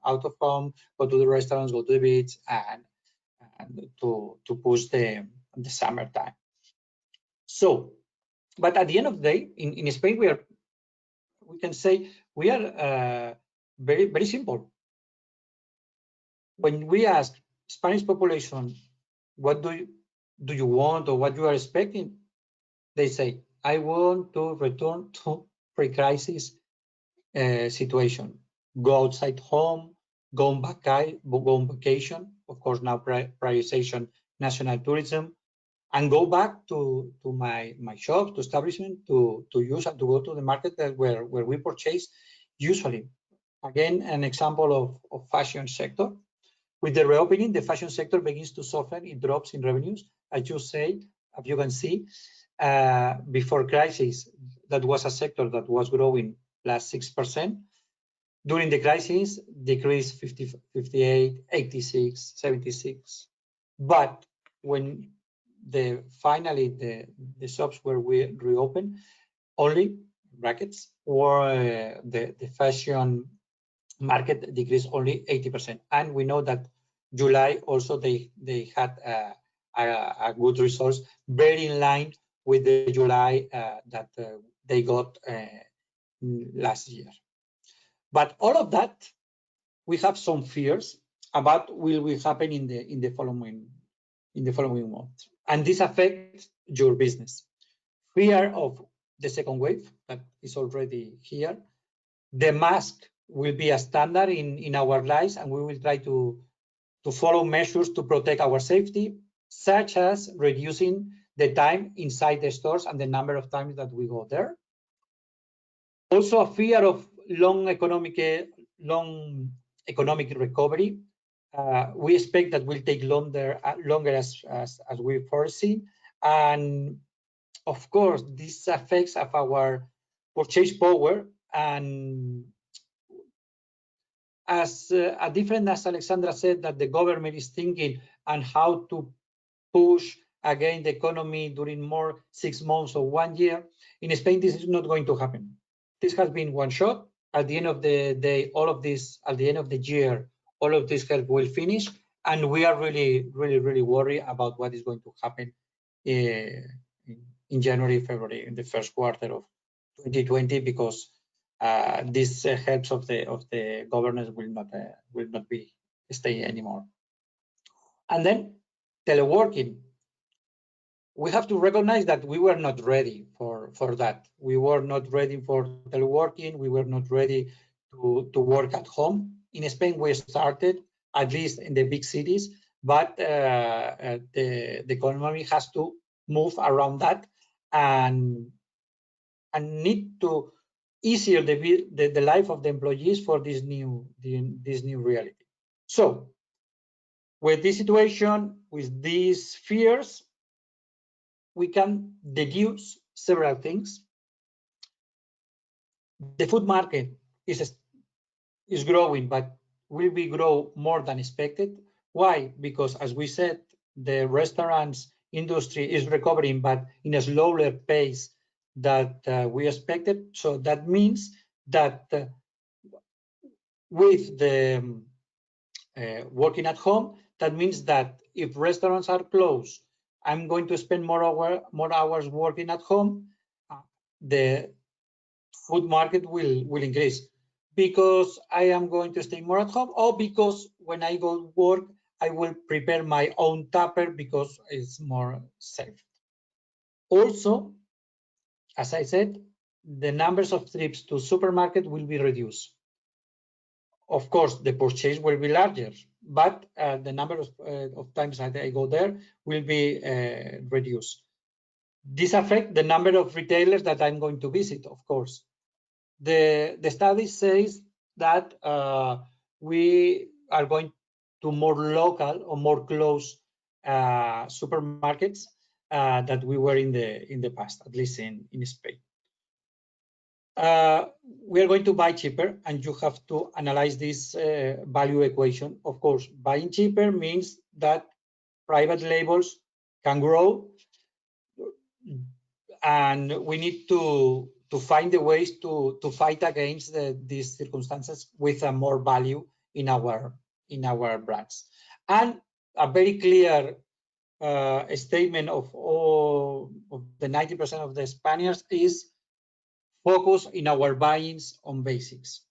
out of home, go to the restaurants, go to the beach, and to push the summertime. So, but at the end of the day, in Spain, we can say we are very simple. When we ask Spanish population, what do you want, or what you are expecting, they say, I want to return to pre-crisis situation. Go outside home, go on vacation, of course now prioritization national tourism, and go back to my shop, to establishment, to use and to go to the market where we purchase usually. Again, an example of fashion sector. With the reopening, the fashion sector begins to soften. It drops in revenues, as you can see. Before crisis, that was a sector that was growing +6%. During the crisis, decreased 50, 58, 86, 76. But when finally the shops were reopened, only brackets, or the fashion market decreased only 80%. And we know that July also they had a good results, very in line with the July that they got last year. But all of that, we have some fears about will happen in the following months, and this affects your business. Fear of the second wave that is already here. The mask will be a standard in our lives, and we will try to follow measures to protect our safety, such as reducing the time inside the stores and the number of times that we go there. Also, a fear of long economic recovery. We expect that will take longer as we foresee, and of course, this affects of our purchase power. And as Alexandra said, that the government is thinking on how to push again the economy during more 6 months or 1 year. In Spain, this is not going to happen. This has been one shot. At the end of the day, all of this, at the end of the year, all of this help will finish, and we are really worried about what is going to happen in January, February, in the first quarter of 2020, because these helps of the governors will not be stay anymore. And then teleworking. We have to recognize that we were not ready for that. We were not ready for teleworking. We were not ready to work at home. In Spain, we started, at least in the big cities, but the economy has to move around that and need to easier the life of the employees for this new reality. So with this situation, with these fears, we can deduce several things. The food market is growing, but will be grow more than expected. Why? Because as we said, the restaurants industry is recovering, but in a slower pace that we expected. So that means that with the working at home, that means that if restaurants are closed, I'm going to spend more hours working at home. The food market will increase because I am going to stay more at home, or because when I go to work, I will prepare my own tupper because it's more safe. Also, as I said, the numbers of trips to supermarket will be reduced. Of course, the purchase will be larger, but the number of times that I go there will be reduced. This affects the number of retailers that I'm going to visit, of course. The study says that we are going to more local or more close supermarkets that we were in the past, at least in Spain. We are going to buy cheaper, and you have to analyze this value equation. Of course, buying cheaper means that private labels can grow, and we need to find the ways to fight against these circumstances with a more value in our brands. And a very clear statement of the 90% of the Spaniards is focus in our buyings on basics,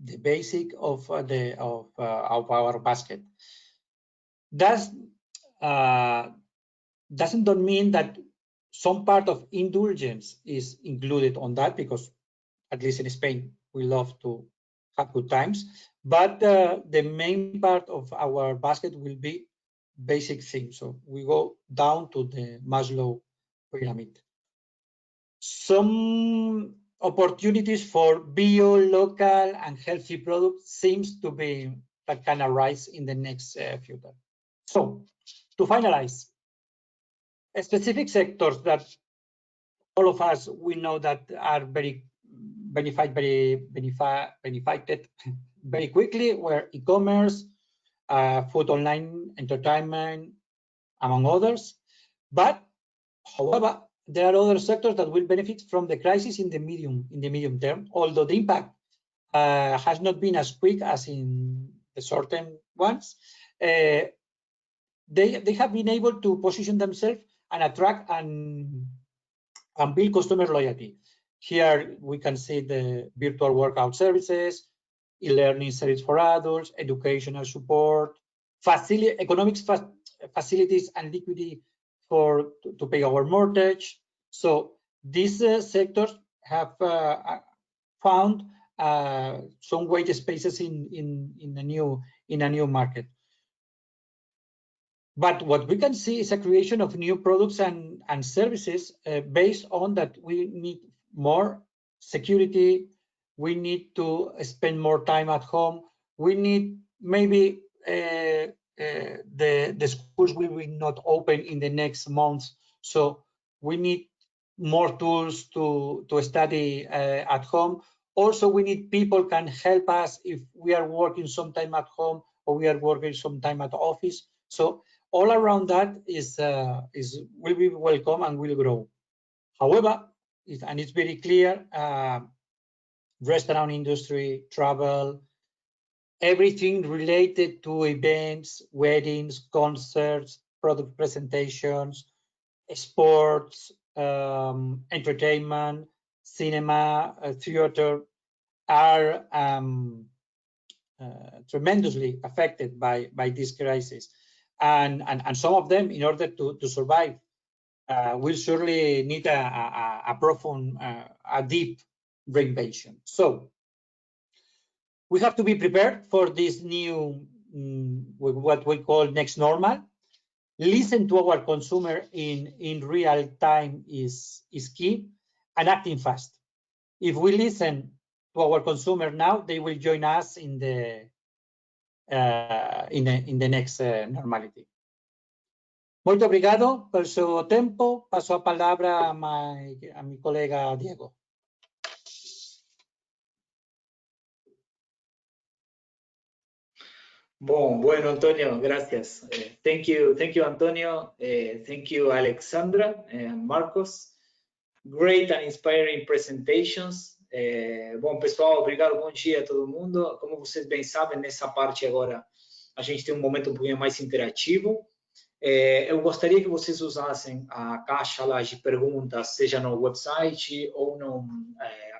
the basic of our basket. Doesn't don't mean that some part of indulgence is included on that, because at least in Spain we love to have good times, but the main part of our basket will be basic things. So we go down to the Maslow pyramid. Some opportunities for bio, local, and healthy products seems to be that can arise in the next future. So, to finalize, specific sectors that all of us we know that are very benefited very quickly were e-commerce, food online, entertainment, among others. But however, there are other sectors that will benefit from the crisis in the medium term, although the impact has not been as quick as in the short-term ones. They have been able to position themselves and attract and build customer loyalty. Here we can see the virtual workout services, e-learning service for adults, educational support, economics facilities and liquidity to pay our mortgage. So these sectors have found some white spaces in a new market. But what we can see is a creation of new products and services based on that we need more security, we need to spend more time at home, we need maybe the schools will be not open in the next months, so we need more tools to study at home. Also, we need people can help us if we are working some time at home or we are working some time at office. So all around that will be welcome and will grow. However, and it's very clear, restaurant industry, travel, everything related to events, weddings, concerts, product presentations, sports, entertainment, cinema, theater are tremendously affected by this crisis. And some of them, in order to survive, will surely need a profound, a deep reinvention. So we have to be prepared for this new, what we call next normal. Listen to our consumer in real time is key, and acting fast. If we listen to our consumer now, they will join us in the next normality. Muito obrigado por seu tempo. Passo a palavra a mi colega Diego. Bueno, Antonio, gracias. Thank you, Antonio. Thank you, Alexandra and Marcos. Great and inspiring presentations. Bom, pessoal, obrigado, bom dia a todo mundo. Como vocês bem sabem, nessa parte agora, a gente tem um momento um pouquinho mais interativo. Eu gostaria que vocês usassem a caixa lá de perguntas, seja no website ou no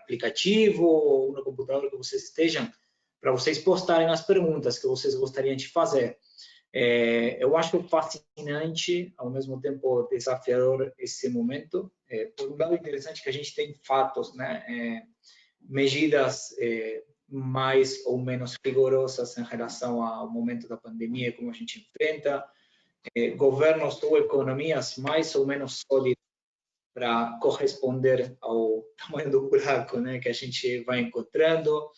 aplicativo ou no computador que vocês estejam, para vocês postarem as perguntas que vocês gostariam de fazer. Eu acho fascinante, ao mesmo tempo desafiador esse momento. Por um lado, interessante que a gente tem fatos, né? Medidas mais ou menos rigorosas em relação ao momento da pandemia, como a gente enfrenta, governos ou economias mais ou menos sólidas para corresponder ao tamanho do buraco, né, que a gente vai encontrando,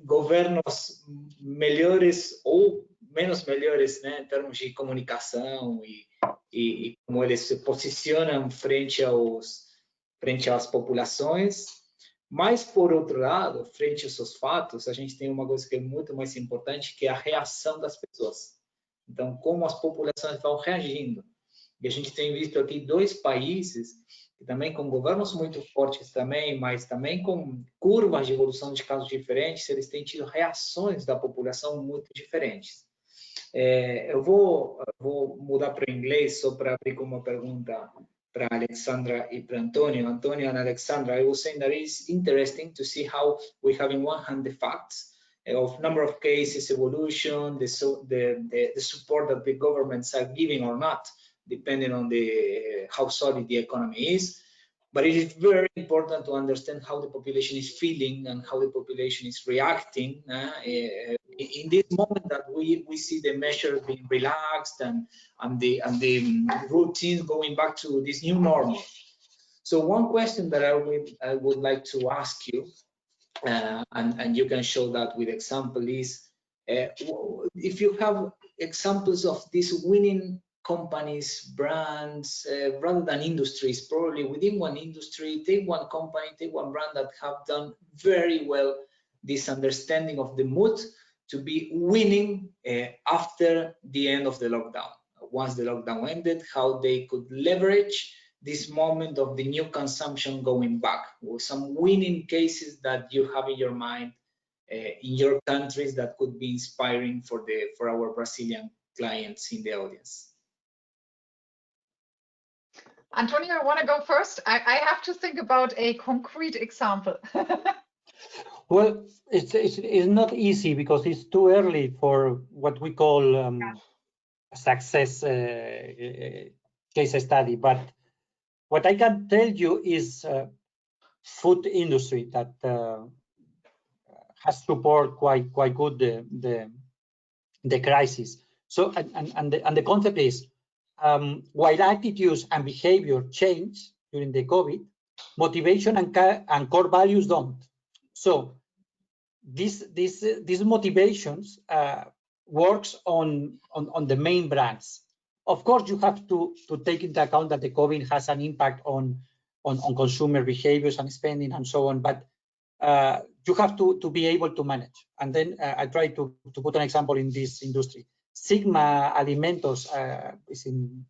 governos melhores ou menos melhores, né, em termos de comunicação e como eles se posicionam frente às populações. Mas, por outro lado, frente a esses fatos, a gente tem uma coisa que é muito mais importante, que é a reação das pessoas. Então, como as populações estão reagindo. E a gente tem visto aqui 2 países que também com governos muito fortes também, mas também com curvas de evolução de casos diferentes, eles têm tido reações da população muito diferentes. Eu vou mudar para o inglês só para abrir com uma pergunta para Alexandra e para Antonio. Antonio and Alexandra, I was saying that it's interesting to see how we have in one hand the facts of number of cases, evolution, the support that the governments are giving or not, depending on how solid the economy is. But it is very important to understand how the population is feeling and how the population is reacting in this moment that we see the measures being relaxed and the routines going back to this new normal. So one question that I would like to ask you, and you can show that with example, is if you have examples of these winning companies, brands, rather than industries, probably within one industry, take one company, take one brand that have done very well this understanding of the mood to be winning after the end of the lockdown. Once the lockdown ended, how they could leverage this moment of the new consumption going back, or some winning cases that you have in your mind in your countries that could be inspiring for our Brazilian clients in the audience. Antonio, I want to go first. I have to think about a concrete example. Well, it's not easy because it's too early for what we call a success case study. But what I can tell you is food industry that has support quite good the crisis. So and the concept is while attitudes and behavior change during the COVID, motivation and core values don't. So these motivations works on the main brands. Of course, you have to take into account that the COVID has an impact on consumer behaviors and spending and so on, but you have to be able to manage. And then I try to put an example in this industry. Sigma Alimentos is in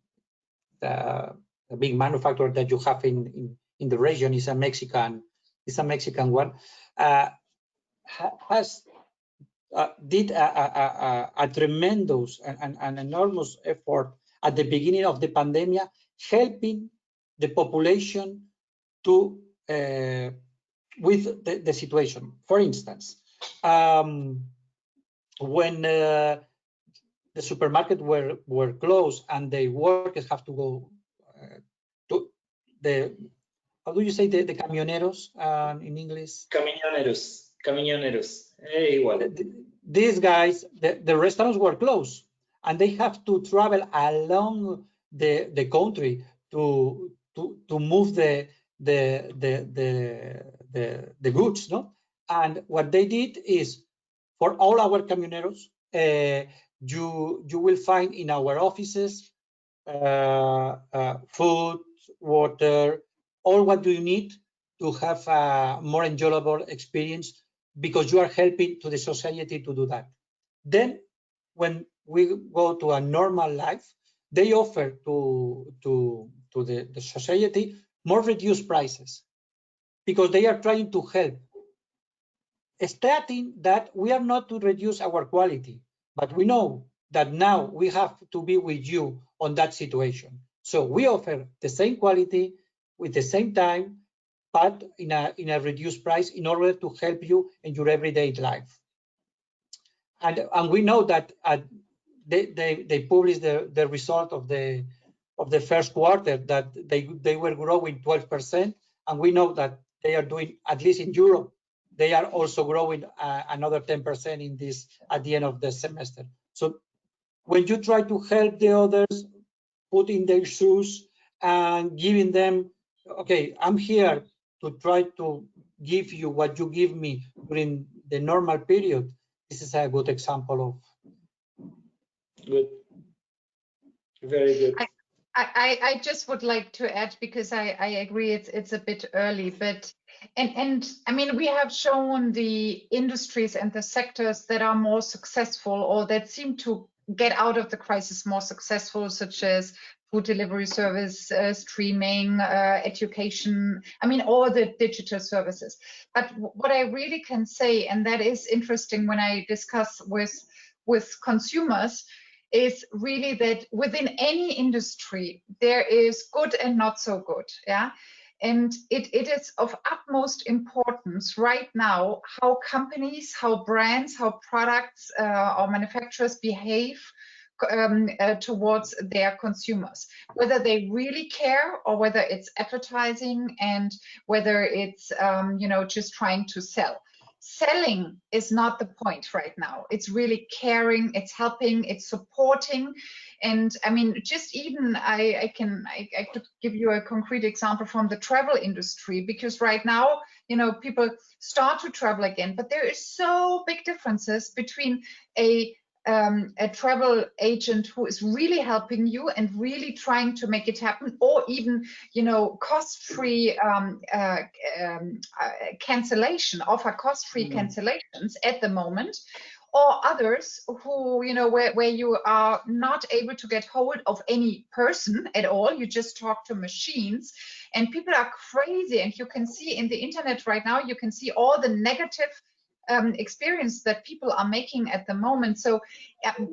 the big manufacturer that you have in the region. Is a Mexican one. Did a tremendous and enormous effort at the beginning of the pandemic, helping the population to with the situation. For instance, when the supermarket were closed and the workers have to go to the, how do you say the camioneros in English? Camioneros. Hey, well. These guys, the restaurants were closed, and they have to travel along the country to move the goods, no? And what they did is, for all our camioneros, you will find in our offices food, water, all what you need to have a more enjoyable experience, because you are helping to the society to do that. Then when we go to a normal life, they offer to the society more reduced prices, because they are trying to help, stating that we are not to reduce our quality, but we know that now we have to be with you on that situation. So we offer the same quality with the same time, but in a reduced price, in order to help you in your everyday life. And we know that they published the result of the first quarter, that they were growing 12%, and we know that they are doing, at least in Europe, they are also growing another 10% in this at the end of the semester. So when you try to help the others, put in their shoes and giving them, okay, I'm here to try to give you what you give me during the normal period, this is a good example of. Good. Very good. I just would like to add, because I agree it's a bit early, but and I mean, we have shown the industries and the sectors that are more successful, or that seem to get out of the crisis more successful, such as food delivery service, streaming, education, I mean, all the digital services. But what I really can say, and that is interesting when I discuss with consumers, is really that within any industry, there is good and not so good, yeah? And it is of utmost importance right now how companies, how brands, how products or manufacturers behave towards their consumers, whether they really care or whether it's advertising and whether it's just trying to sell. selling is not the point right now. It's really caring, it's helping, it's supporting. And I mean, just even I could give you a concrete example from the travel industry, because right now, you know, people start to travel again, but there is so big differences between a travel agent who is really helping you and really trying to make it happen, or even, you know, cost-free cancellation, offer cost-free cancellations at the moment, or others who, you know, where you are not able to get hold of any person at all, you just talk to machines, and people are crazy. And you can see in the internet right now, you can see all the negative experience that people are making at the moment. So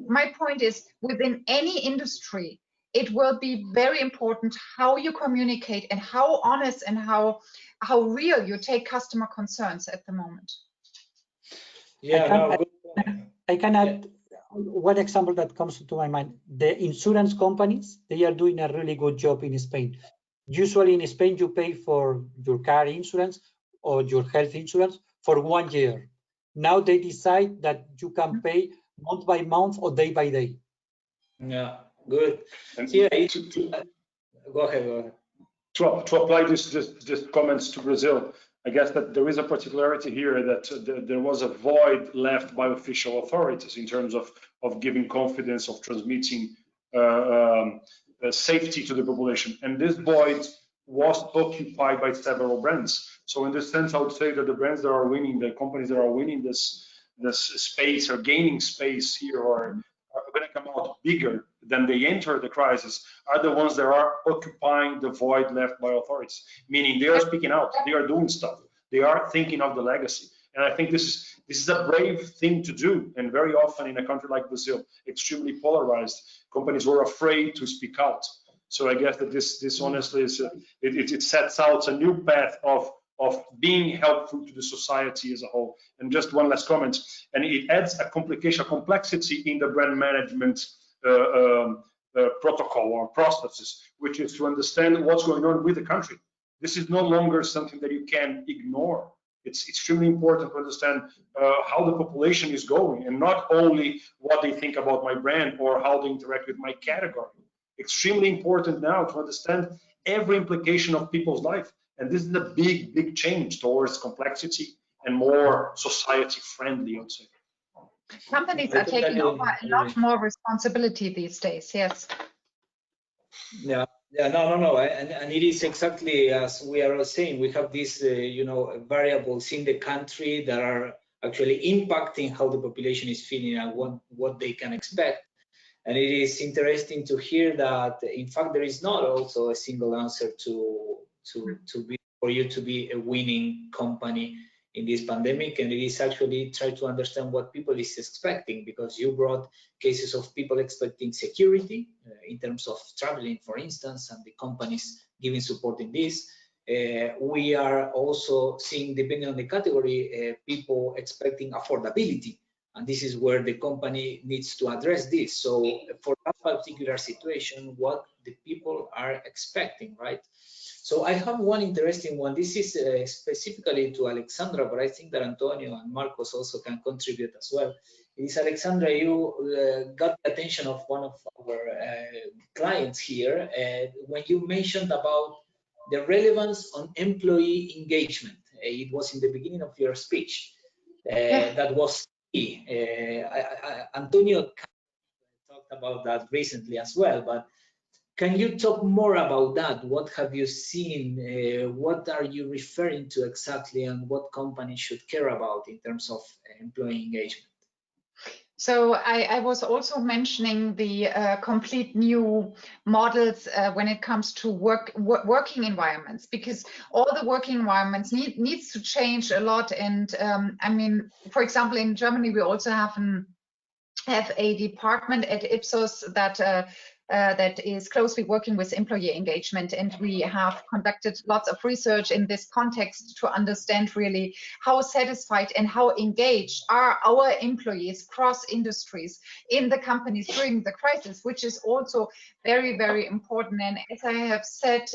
my point is, within any industry, it will be very important how you communicate and how honest and how real you take customer concerns at the moment. Yeah, I can add one example that comes to my mind. The insurance companies, they are doing a really good job in Spain. Usually in Spain, you pay for your car insurance or your health insurance for 1 year. Now they decide that you can pay month by month or day by day. Yeah, good. And Yeah, go ahead. To apply this comments to Brazil, I guess that there is a particularity here that there was a void left by official authorities in terms of giving confidence, of transmitting safety to the population. And this void was occupied by several brands. So in this sense, I would say that the brands that are winning, the companies that are winning this space or gaining space here, or are going to come out bigger than they enter the crisis, are the ones that are occupying the void left by authorities. Meaning they are speaking out, they are doing stuff, they are thinking of the legacy. And I think this is a brave thing to do. And very often in a country like Brazil, extremely polarized, companies were afraid to speak out. So I guess that this honestly is it sets out a new path of being helpful to the society as a whole. And just one last comment, and it adds a complexity in the brand management protocol or processes, which is to understand what's going on with the country. This is no longer something that you can ignore. It's extremely important to understand how the population is going, and not only what they think about my brand or how they interact with my category. Extremely important now to understand every implication of people's life. And this is a big change towards complexity and more society friendly, I would say. Companies are taking over a lot more responsibility these days, yes. Yeah, no, and it is exactly as we are saying. We have these, you know, variables in the country that are actually impacting how the population is feeling and what they can expect. And it is interesting to hear that, in fact, there is not also a single answer for you to be a winning company in this pandemic. And it is actually try to understand what people is expecting, because you brought cases of people expecting security in terms of traveling, for instance, and the companies giving support in this. We are also seeing, depending on the category, people expecting affordability. And this is where the company needs to address this. So for that particular situation, what the people are expecting, right? So I have one interesting one. This is specifically to Alexandra, but I think that Antonio and Marcos also can contribute as well. It is, Alexandra, you got the attention of one of our clients here when you mentioned about the relevance on employee engagement. It was in the beginning of your speech. That was key. Antonio talked about that recently as well, but can you talk more about that? What have you seen? What are you referring to exactly, and what companies should care about in terms of employee engagement? So I was also mentioning the complete new models when it comes to working environments, because all the working environments needs to change a lot. And I mean, for example, in Germany, we also have have a department at Ipsos that that is closely working with employee engagement, and we have conducted lots of research in this context to understand really how satisfied and how engaged are our employees cross industries in the companies during the crisis, which is also very, very important. And as I have said,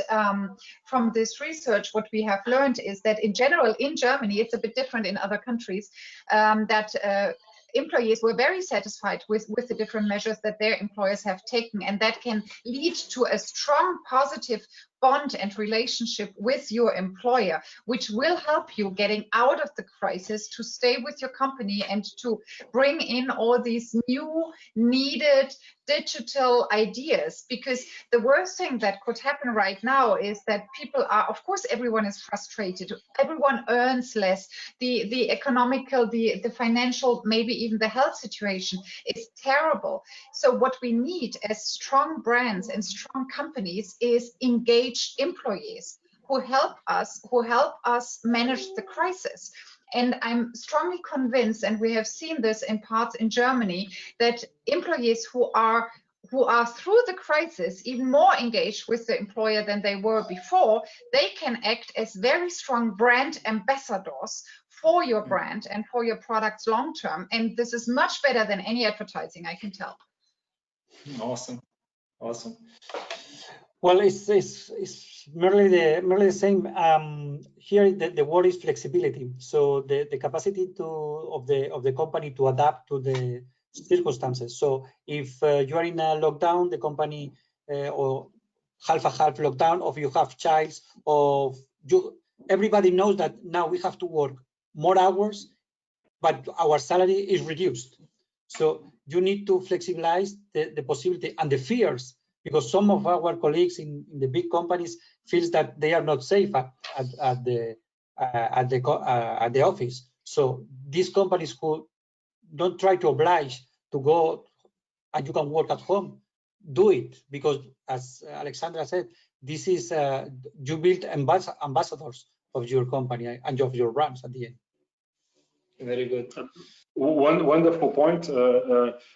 from this research, what we have learned is that in general, in Germany, it's a bit different in other countries, that employees were very satisfied with the different measures that their employers have taken, and that can lead to a strong positive bond and relationship with your employer, which will help you getting out of the crisis to stay with your company and to bring in all these new needed digital ideas. Because the worst thing that could happen right now is that people are, of course, everyone is frustrated, everyone earns less, the economical, the financial, maybe even the health situation is terrible. So what we need as strong brands and strong companies is engaged employees who help us manage the crisis. And I'm strongly convinced, and we have seen this in parts in Germany, that employees who are through the crisis even more engaged with the employer than they were before, they can act as very strong brand ambassadors for your brand and for your products long term. And this is much better than any advertising, I can tell. Awesome. Well, it's merely the same. Here the word is flexibility. So the capacity of the company to adapt to the circumstances. So if you are in a lockdown, the company or half a half lockdown, or you have childs, or everybody knows that now we have to work more hours, but our salary is reduced. So you need to flexibilize the possibility and the fears, because some of our colleagues in the big companies feels that they are not safe at the office. So these companies who don't try to oblige to go and you can work at home, do it, because as Alexandra said, this is you build ambassadors of your company and of your brands at the end. Very good. One wonderful point.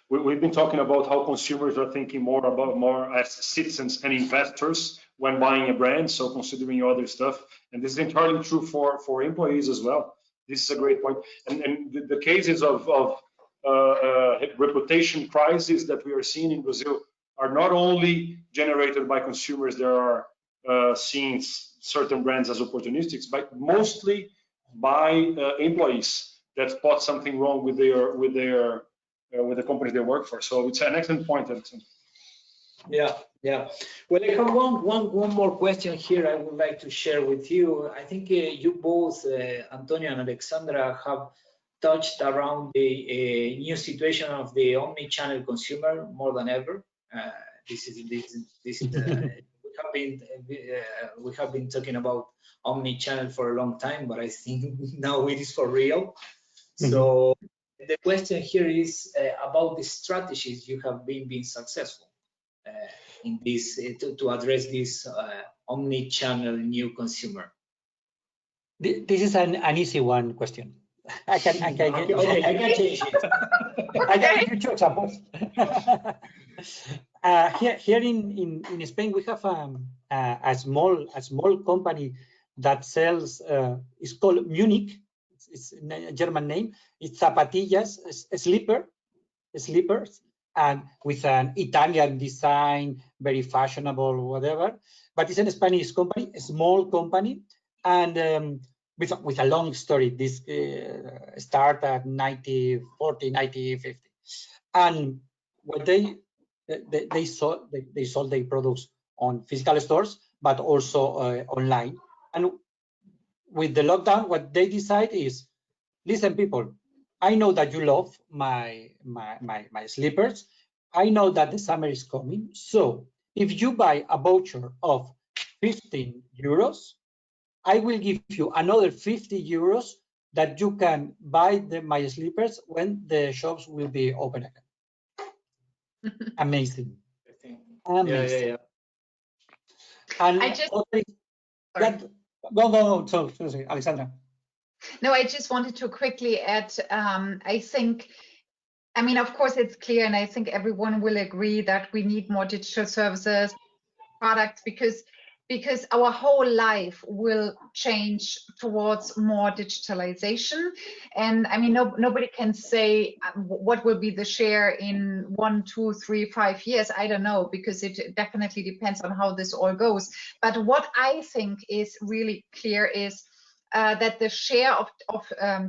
We've been talking about how consumers are thinking more as citizens and investors when buying a brand, so considering other stuff. And this is entirely true for employees as well. This is a great point. And the cases of reputation crisis that we are seeing in Brazil are not only generated by consumers that are seeing certain brands as opportunistic, but mostly by employees that spot something wrong with the companies they work for. So it's an excellent point, Alexandra. Yeah. Well, I have one more question here I would like to share with you. I think you both, Antonio and Alexandra, have touched around the new situation of the omni-channel consumer more than ever. We have been talking about omni-channel for a long time, but I think now it is for real. So the question here is about the strategies you have been being successful in this to address this omni-channel new consumer. This is an easy one question. I can okay, I can change it. I can give you two examples. Here in Spain, we have a small company that sells. It's called Munich. It's a German name. It's zapatillas, slippers, and with an Italian design, very fashionable, whatever. But it's a Spanish company, a small company, and with a long story. This start at 1940, 1950, and what they sold their products on physical stores, but also online. And with the lockdown, what they decide is, listen, people, I know that you love my slippers. I know that the summer is coming. So if you buy a voucher of 15 euros, I will give you another 50 euros that you can buy my slippers when the shops will be open again. Amazing. Amazing. Yeah. And I just, go. Sorry, Alexandra. No, I just wanted to quickly add, I think I mean, of course, it's clear, and I think everyone will agree that we need more digital services, products, because our whole life will change towards more digitalization. And I mean, nobody can say what will be the share in 1, 2, 3, 5 years. I don't know, because it definitely depends on how this all goes. But what I think is really clear is that the share of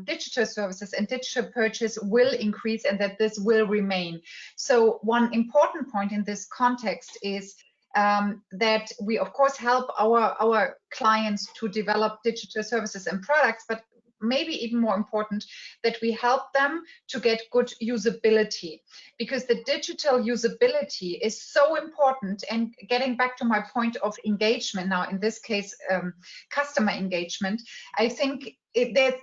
digital services and digital purchase will increase, and that this will remain. So one important point in this context is that we of course help our clients to develop digital services and products, but maybe even more important, that we help them to get good usability, because the digital usability is so important. And getting back to my point of engagement now, in this case, customer engagement, I think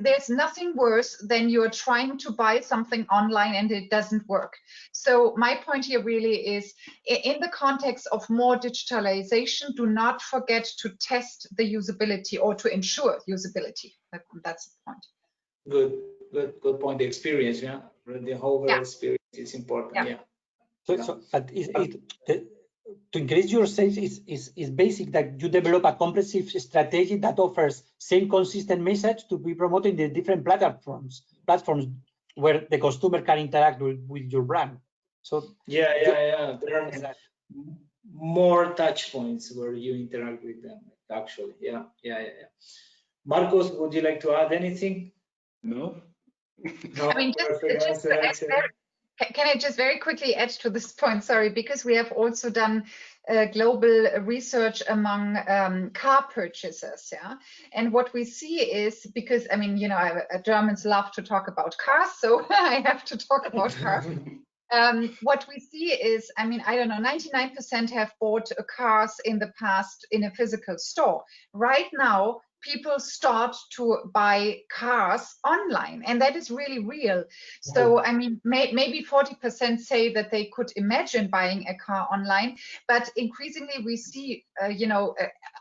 there's nothing worse than you're trying to buy something online and it doesn't work. So my point here really is, in the context of more digitalization, do not forget to test the usability or to ensure usability. That's the point. Good point. The experience, yeah, the whole experience is important. Yeah. So to increase your sales is basic that you develop a comprehensive strategy that offers same consistent message to be promoted in the different platforms where the customer can interact with your brand. So yeah. There are more touch points where you interact with them. Actually, yeah. Marcos, would you like to add anything? No. I mean, can I just very quickly add to this point? Sorry, because we have also done global research among car purchasers, yeah. And what we see is, because I mean, you know, Germans love to talk about cars, so I have to talk about cars. What we see is, I mean, I don't know, 99% have bought cars in the past in a physical store. Right now, people start to buy cars online, and that is really real. So, I mean, maybe 40% say that they could imagine buying a car online, but increasingly we see, you know,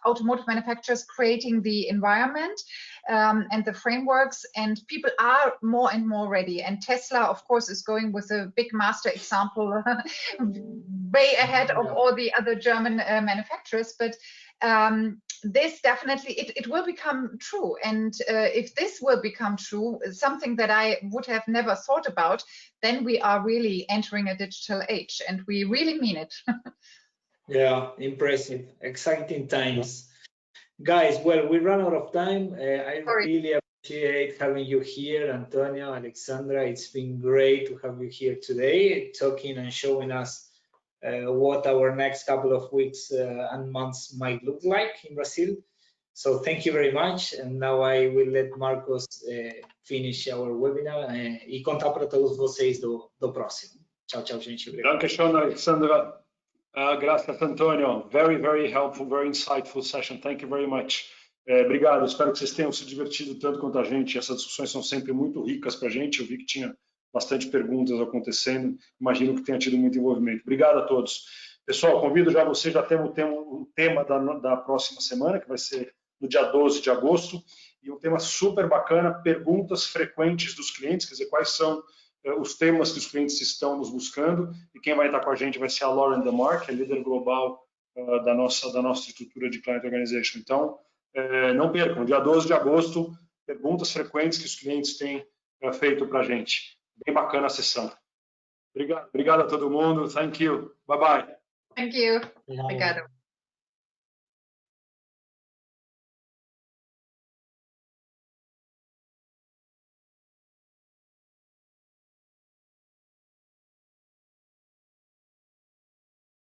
automotive manufacturers creating the environment and the frameworks, and people are more and more ready. And Tesla, of course, is going with a big master example way ahead of all the other German manufacturers. But this definitely, it will become true. And if this will become true, something that I would have never thought about, then we are really entering a digital age, and we really mean it. Yeah, impressive, exciting times. Guys, well, we run out of time. I really appreciate having you here, Antonio, Alexandra. It's been great to have you here today, talking and showing us what our next couple of weeks and months might look like in Brazil. So thank you very much. And now I will let Marcos finish our webinar e contar para todos vocês do próximo. Tchau, tchau, gente. Dankeschön, Alexandra. Gracias, Antonio. Very, very helpful, very insightful session. Thank you very much. Obrigado. Espero que vocês tenham se divertido tanto quanto a gente. Essas discussões são sempre muito ricas para a gente. Eu vi que tinha bastante perguntas acontecendo. Imagino que tenha tido muito envolvimento. Obrigado a todos. Pessoal, convido já vocês, já temos o tema da próxima semana, que vai ser no dia 12 de agosto, e um tema super bacana, perguntas frequentes dos clientes, quer dizer, quais são os temas que os clientes estão nos buscando, e quem vai estar com a gente vai ser a Lauren DeMar, que é líder global da nossa estrutura de Client Organization. Então, não percam, dia 12 de agosto, perguntas frequentes que os clientes têm feito para a gente. Bem bacana a sessão. Obrigado a todo mundo. Thank you. Bye-bye. Thank you. Obrigado.